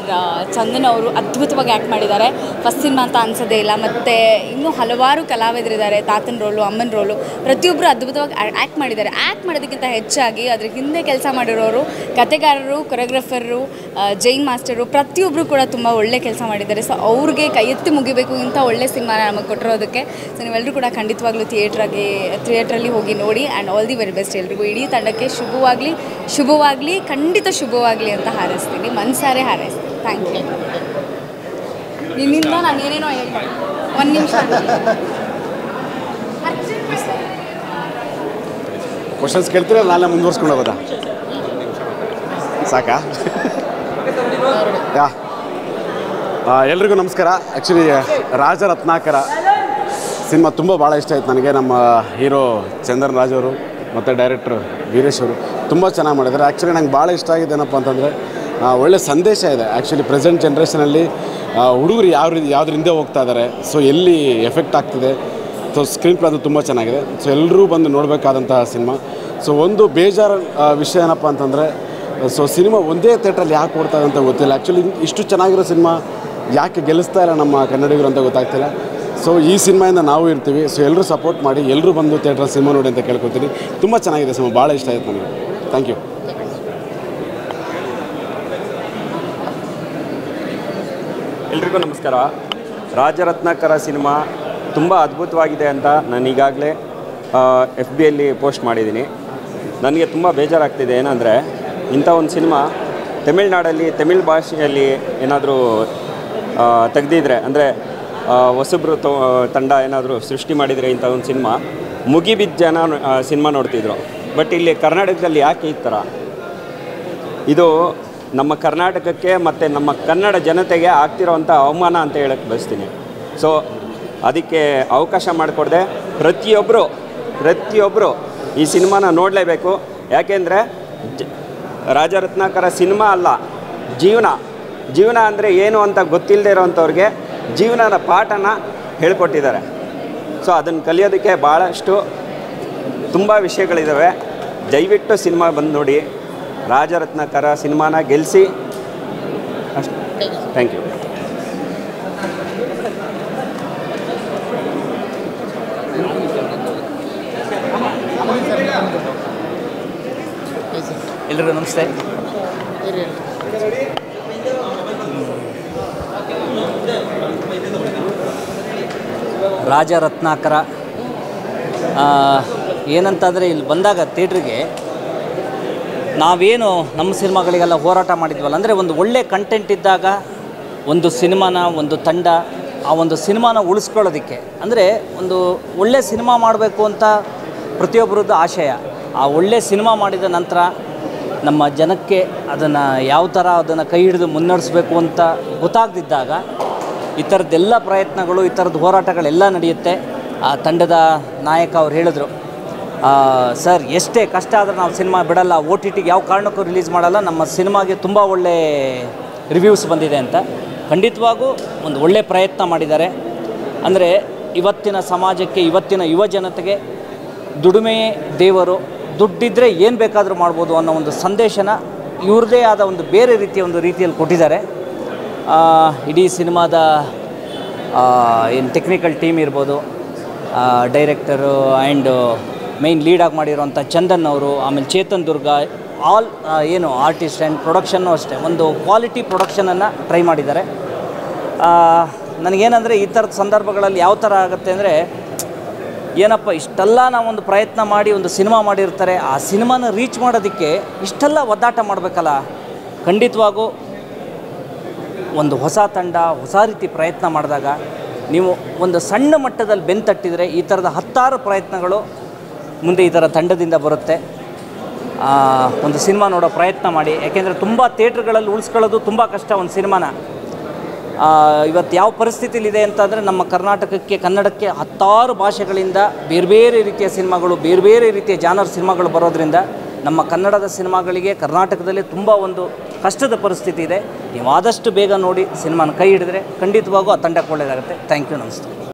Chandan ಅವರು ಅದ್ಭುತವಾಗಿ ಆ್ಯಕ್ಟ್ ಮಾಡಿದ್ದಾರೆ. ಫಸ್ಟ್ ಸಿನಿಮಾ ಅಂತ ಅನ್ಸೋದೇ ಇಲ್ಲ. ಮತ್ತು ಇನ್ನೂ ಹಲವಾರು ಕಲಾವಿದರಿದ್ದಾರೆ, ತಾತನ ರೋಲು, ಅಮ್ಮನ ರೋಲು, ಪ್ರತಿಯೊಬ್ಬರು ಅದ್ಭುತವಾಗಿ ಆ್ಯಕ್ಟ್ ಮಾಡಿದ್ದಾರೆ. ಆ್ಯಕ್ಟ್ ಮಾಡೋದಕ್ಕಿಂತ ಹೆಚ್ಚಾಗಿ ಅದ್ರ ಹಿಂದೆ ಕೆಲಸ ಮಾಡಿರೋರು, ಕತೆಗಾರರು, ಕೊರಿಯೋಗ್ರಫರು, ಜೈನ್ ಮಾಸ್ಟರು, ಪ್ರತಿಯೊಬ್ಬರು ಕೂಡ ತುಂಬ ಒಳ್ಳೆ ಕೆಲಸ ಮಾಡಿದ್ದಾರೆ. ಸೊ ಅವ್ರಿಗೆ ಕೈ ಎತ್ತಿ ಮುಗಿಬೇಕು, ಇಂಥ ಒಳ್ಳೆ ಸಿನಿಮಾನ ನಮಗೆ ಕೊಟ್ಟಿರೋದಕ್ಕೆ. ಸೊ ನೀವೆಲ್ಲರೂ ಕೂಡ ಖಂಡಿತವಾಗ್ಲೂ ಥಿಯೇಟ್ರಲ್ಲಿ ಹೋಗಿ ನೋಡಿ. And all the very best ಎಲ್ರಿಗೂ. ಇಡೀ ತಂಡಕ್ಕೆ ಶುಭವಾಗಲಿ, ಖಂಡಿತ ಶುಭವಾಗಲಿ ಅಂತ ಹಾರೈಸ್ತೀನಿ, ಮನಸಾರೆ ಹಾರೈಸ್ತೀನಿ. Thank you. ನಿನ್ನಿಂದ ನಾನು ಏನೇನೋ ಹೇಳ್ತೀನಿ. ಒಂದು ನಿಮಿಷ ಕ್ವಶನ್ಸ್ ಕೇಳ್ತೀರಾ, ನಾಳೆ ಮುಂದುವರ್ಸ್ಕೊಂಡು ಹೋಗೋದಾ? ಸಾಕಾ? ಯಾ ಎಲ್ರಿಗೂ ನಮಸ್ಕಾರ. ಆ್ಯಕ್ಚುಲಿ ರಾಜರತ್ನಾಕರ ಸಿನಿಮಾ ತುಂಬ ಭಾಳ ಇಷ್ಟ ಆಯ್ತು ನನಗೆ. ನಮ್ಮ ಹೀರೋ ಚಂದನ್ ರಾಜ್ ಅವರು ಮತ್ತು ಡೈರೆಕ್ಟ್ರು ವೀರೇಶ್ ಅವರು ತುಂಬ ಚೆನ್ನಾಗಿ ಮಾಡಿದ್ದಾರೆ. ಆ್ಯಕ್ಚುಲಿ ನಂಗೆ ಭಾಳ ಇಷ್ಟ ಆಗಿದೆ ಏನಪ್ಪ ಅಂತಂದರೆ, ಒಳ್ಳೆ ಸಂದೇಶ ಇದೆ. ಆ್ಯಕ್ಚುಲಿ ಪ್ರೆಸೆಂಟ್ ಜನ್ರೇಷನಲ್ಲಿ ಹುಡುಗರು ಯಾವ್ದ್ರ ಹಿಂದೆ ಹೋಗ್ತಾ ಇದ್ದಾರೆ, ಸೊ ಎಲ್ಲಿ ಎಫೆಕ್ಟ್ ಆಗ್ತಿದೆ. ಸೊ ಸ್ಕ್ರೀನ್ ಪ್ಲೇ ಅದು ತುಂಬ ಚೆನ್ನಾಗಿದೆ. ಸೊ ಎಲ್ಲರೂ ಬಂದು ನೋಡಬೇಕಾದಂತಹ ಸಿನಿಮಾ. ಸೊ ಒಂದು ಬೇಜಾರು ವಿಷಯ ಏನಪ್ಪ ಅಂತಂದರೆ, ಸೊ ಸಿನಿಮಾ ಒಂದೇ ಥಿಯೇಟ್ರಲ್ಲಿ ಯಾಕೆ ಓಡ್ತಾ ಅಂತ ಗೊತ್ತಿಲ್ಲ. ಆ್ಯಕ್ಚುಲಿ ಇಷ್ಟು ಚೆನ್ನಾಗಿರೋ ಸಿನಿಮಾ ಯಾಕೆ ಗೆಲ್ಲಿಸ್ತಾ ಇಲ್ಲ ನಮ್ಮ ಕನ್ನಡಿಗರು ಅಂತ ಗೊತ್ತಾಗ್ತಿಲ್ಲ. ಸೊ ಈ ಸಿನಿಮಾಯಿಂದ ನಾವು ಇರ್ತೀವಿ. ಸೊ ಎಲ್ಲರೂ ಸಪೋರ್ಟ್ ಮಾಡಿ, ಎಲ್ಲರೂ ಬಂದು ಥಿಯೇಟ್ರಲ್ಲಿ ಸಿನಿಮಾ ನೋಡಿ ಅಂತ ಕೇಳ್ಕೊತೀನಿ. ತುಂಬ ಚೆನ್ನಾಗಿದೆ ಸಿನಿಮಾ, ಭಾಳ ಇಷ್ಟ ಆಯಿತು ನನಗೆ. Thank you. ಎಲ್ರಿಗೂ ನಮಸ್ಕಾರ. ರಾಜರತ್ನಾಕರ ಸಿನಿಮಾ ತುಂಬ ಅದ್ಭುತವಾಗಿದೆ ಅಂತ ನಾನು ಈಗಾಗಲೇ FBಯಲ್ಲಿ ಪೋಸ್ಟ್ ಮಾಡಿದ್ದೀನಿ. ನನಗೆ ತುಂಬ ಬೇಜಾರಾಗ್ತಿದೆ. ಏನಂದರೆ, ಇಂಥ ಒಂದು ಸಿನಿಮಾ ತಮಿಳ್ನಾಡಲ್ಲಿ ತಮಿಳ್ ಭಾಷೆಯಲ್ಲಿ ಏನಾದರೂ ತೆಗೆದಿದ್ರೆ, ಅಂದರೆ ಹೊಸಬ್ರು ತಂಡ ಏನಾದರೂ ಸೃಷ್ಟಿ ಮಾಡಿದರೆ ಇಂಥ ಒಂದು ಸಿನಿಮಾ ಮುಗಿಬಿದ್ದ ಜನ ಸಿನಿಮಾ ನೋಡ್ತಿದ್ರು. ಬಟ್ ಇಲ್ಲಿ ಕರ್ನಾಟಕದಲ್ಲಿ ಯಾಕೆ ಈ ಥರ? ಇದು ನಮ್ಮ ಕರ್ನಾಟಕಕ್ಕೆ ಮತ್ತು ನಮ್ಮ ಕನ್ನಡ ಜನತೆಗೆ ಆಗ್ತಿರೋವಂಥ ಅವಮಾನ ಅಂತ ಹೇಳಕ್ಕೆ ಬಯಸ್ತೀನಿ. ಸೊ ಅದಕ್ಕೆ ಅವಕಾಶ ಮಾಡಿಕೊಡದೆ ಪ್ರತಿಯೊಬ್ಬರು ಈ ಸಿನಿಮಾನ ನೋಡಲೇಬೇಕು. ಯಾಕೆಂದರೆ ರಾಜರತ್ನಾಕರ ಸಿನಿಮಾ ಅಲ್ಲ, ಜೀವನ ಅಂದರೆ ಏನು ಅಂತ ಗೊತ್ತಿಲ್ಲದೆ ಇರೋವಂಥವ್ರಿಗೆ ಜೀವನದ ಪಾಠನ ಹೇಳ್ಕೊಟ್ಟಿದ್ದಾರೆ. ಸೊ ಅದನ್ನು ಕಲಿಯೋದಕ್ಕೆ ಭಾಳಷ್ಟು ತುಂಬ ವಿಷಯಗಳಿದ್ದಾವೆ. ದಯವಿಟ್ಟು ಸಿನಿಮಾ ಬಂದು ನೋಡಿ, ರಾಜರತ್ನಾಕರ ಸಿನಿಮಾನ ಗೆಲ್ಲಿಸಿ. ಅಷ್ಟು. Thank you. ಎಲ್ರಿಗೂ ನಮಸ್ತೆ. ರಾಜರತ್ನಾಕರ ಏನಂತಂದರೆ, ಇಲ್ಲಿ ಬಂದಾಗ ಥಿಯೇಟ್ರಿಗೆ ನಾವೇನು ನಮ್ಮ ಸಿನಿಮಾಗಳಿಗೆಲ್ಲ ಹೋರಾಟ ಮಾಡಿದ್ವಲ್ಲ, ಅಂದರೆ ಒಂದು ಒಳ್ಳೆ ಕಂಟೆಂಟ್ ಇದ್ದಾಗ ಒಂದು ಸಿನಿಮಾನ, ಒಂದು ತಂಡ ಆ ಒಂದು ಸಿನಿಮಾನ ಉಳಿಸ್ಕೊಳ್ಳೋದಕ್ಕೆ, ಅಂದರೆ ಒಂದು ಒಳ್ಳೆ ಸಿನಿಮಾ ಮಾಡಬೇಕು ಅಂತ ಪ್ರತಿಯೊಬ್ಬರದ್ದು ಆಶಯ. ಆ ಒಳ್ಳೆ ಸಿನಿಮಾ ಮಾಡಿದ ನಂತರ ನಮ್ಮ ಜನಕ್ಕೆ ಅದನ್ನು ಯಾವ ಥರ ಅದನ್ನು ಕೈ ಹಿಡಿದು ಮುನ್ನಡೆಸಬೇಕು ಅಂತ ಗೊತ್ತಾಗದಿದ್ದಾಗ ಈ ಥರದ್ದೆಲ್ಲ ಪ್ರಯತ್ನಗಳು, ಈ ಥರದ್ದು ಹೋರಾಟಗಳೆಲ್ಲ ನಡೆಯುತ್ತೆ. ಆ ತಂಡದ ನಾಯಕ ಅವ್ರು ಹೇಳಿದ್ರು, ಸರ್ ಎಷ್ಟೇ ಕಷ್ಟ ಆದರೂ ನಾವು ಸಿನಿಮಾ ಬಿಡಲ್ಲ, OTTಗೆ ಯಾವ ಕಾರಣಕ್ಕೂ ರಿಲೀಸ್ ಮಾಡಲ್ಲ, ನಮ್ಮ ಸಿನಿಮಾಗೆ ತುಂಬ ಒಳ್ಳೆ ರಿವ್ಯೂಸ್ ಬಂದಿದೆ ಅಂತ. ಖಂಡಿತವಾಗೂ ಒಂದು ಒಳ್ಳೆ ಪ್ರಯತ್ನ ಮಾಡಿದ್ದಾರೆ. ಅಂದರೆ ಇವತ್ತಿನ ಸಮಾಜಕ್ಕೆ, ಇವತ್ತಿನ ಯುವ ಜನತೆಗೆ ದುಡಿಮೆಯೇ ದೇವರು, ದುಡ್ಡಿದ್ದರೆ ಏನು ಬೇಕಾದರೂ ಮಾಡ್ಬೋದು ಅನ್ನೋ ಒಂದು ಸಂದೇಶನ ಇವ್ರದ್ದೇ ಆದ ಒಂದು ಬೇರೆ ರೀತಿಯಲ್ಲಿ ಕೊಟ್ಟಿದ್ದಾರೆ. ಇಡೀ ಸಿನಿಮಾದ ಏನು ಟೆಕ್ನಿಕಲ್ ಟೀಮ್ ಇರ್ಬೋದು, ಡೈರೆಕ್ಟರು ಆ್ಯಂಡ್ ಮೇಯ್ನ್ ಲೀಡಾಗಿ ಮಾಡಿರೋಂಥ ಚಂದನ್ ಅವರು, ಆಮೇಲೆ ಚೇತನ್ ದುರ್ಗ, ಆಲ್ ಏನು ಆರ್ಟಿಸ್ಟ್ ಆ್ಯಂಡ್ ಪ್ರೊಡಕ್ಷನ್ನು ಅಷ್ಟೇ ಒಂದು ಕ್ವಾಲಿಟಿ ಪ್ರೊಡಕ್ಷನನ್ನು ಟ್ರೈ ಮಾಡಿದ್ದಾರೆ. ನನಗೇನಂದರೆ ಈ ಥರದ ಸಂದರ್ಭಗಳಲ್ಲಿ ಯಾವ ಥರ ಆಗುತ್ತೆ ಅಂದರೆ, ಏನಪ್ಪ ಇಷ್ಟೆಲ್ಲ ನಾವೊಂದು ಪ್ರಯತ್ನ ಮಾಡಿ ಒಂದು ಸಿನಿಮಾ ಮಾಡಿರ್ತಾರೆ, ಆ ಸಿನಿಮಾನ ರೀಚ್ ಮಾಡೋದಕ್ಕೆ ಇಷ್ಟೆಲ್ಲ ಒದ್ದಾಟ ಮಾಡಬೇಕಲ್ಲ. ಖಂಡಿತವಾಗೂ ಒಂದು ಹೊಸ ತಂಡ ಹೊಸ ರೀತಿ ಪ್ರಯತ್ನ ಮಾಡಿದಾಗ ನೀವು ಒಂದು ಸಣ್ಣ ಮಟ್ಟದಲ್ಲಿ ಬೆಂತಟ್ಟಿದರೆ ಈ ಥರದ 10 ಪ್ರಯತ್ನಗಳು ಮುಂದೆ ಈ ಥರ ತಂಡದಿಂದ ಬರುತ್ತೆ. ಒಂದು ಸಿನಿಮಾ ನೋಡೋ ಪ್ರಯತ್ನ ಮಾಡಿ, ಯಾಕೆಂದರೆ ತುಂಬ ಥಿಯೇಟ್ರ್ಗಳಲ್ಲಿ ಉಳಿಸ್ಕೊಳ್ಳೋದು ತುಂಬ ಕಷ್ಟ ಒಂದು ಸಿನಿಮಾನ. ಇವತ್ತು ಯಾವ ಪರಿಸ್ಥಿತಿಲಿದೆ ಅಂತಂದರೆ ನಮ್ಮ ಕರ್ನಾಟಕಕ್ಕೆ ಕನ್ನಡಕ್ಕೆ 10 ಭಾಷೆಗಳಿಂದ ಬೇರೆ ಬೇರೆ ರೀತಿಯ ಸಿನಿಮಾಗಳು, ಬೇರೆ ಬೇರೆ ರೀತಿಯ ಜಾನರ್ ಸಿನಿಮಾಗಳು ಬರೋದ್ರಿಂದ ನಮ್ಮ ಕನ್ನಡದ ಸಿನಿಮಾಗಳಿಗೆ ಕರ್ನಾಟಕದಲ್ಲಿ ತುಂಬ ಒಂದು ಕಷ್ಟದ ಪರಿಸ್ಥಿತಿ ಇದೆ. ನೀವು ಆದಷ್ಟು ಬೇಗ ನೋಡಿ ಸಿನಿಮಾನ ಕೈ ಹಿಡಿದ್ರೆ ಖಂಡಿತವಾಗೂ ಆ ತಂಡಕ್ಕೆ ಒಳ್ಳೆಯದಾಗುತ್ತೆ. ಥ್ಯಾಂಕ್ ಯು, ನಮಸ್ತೆ.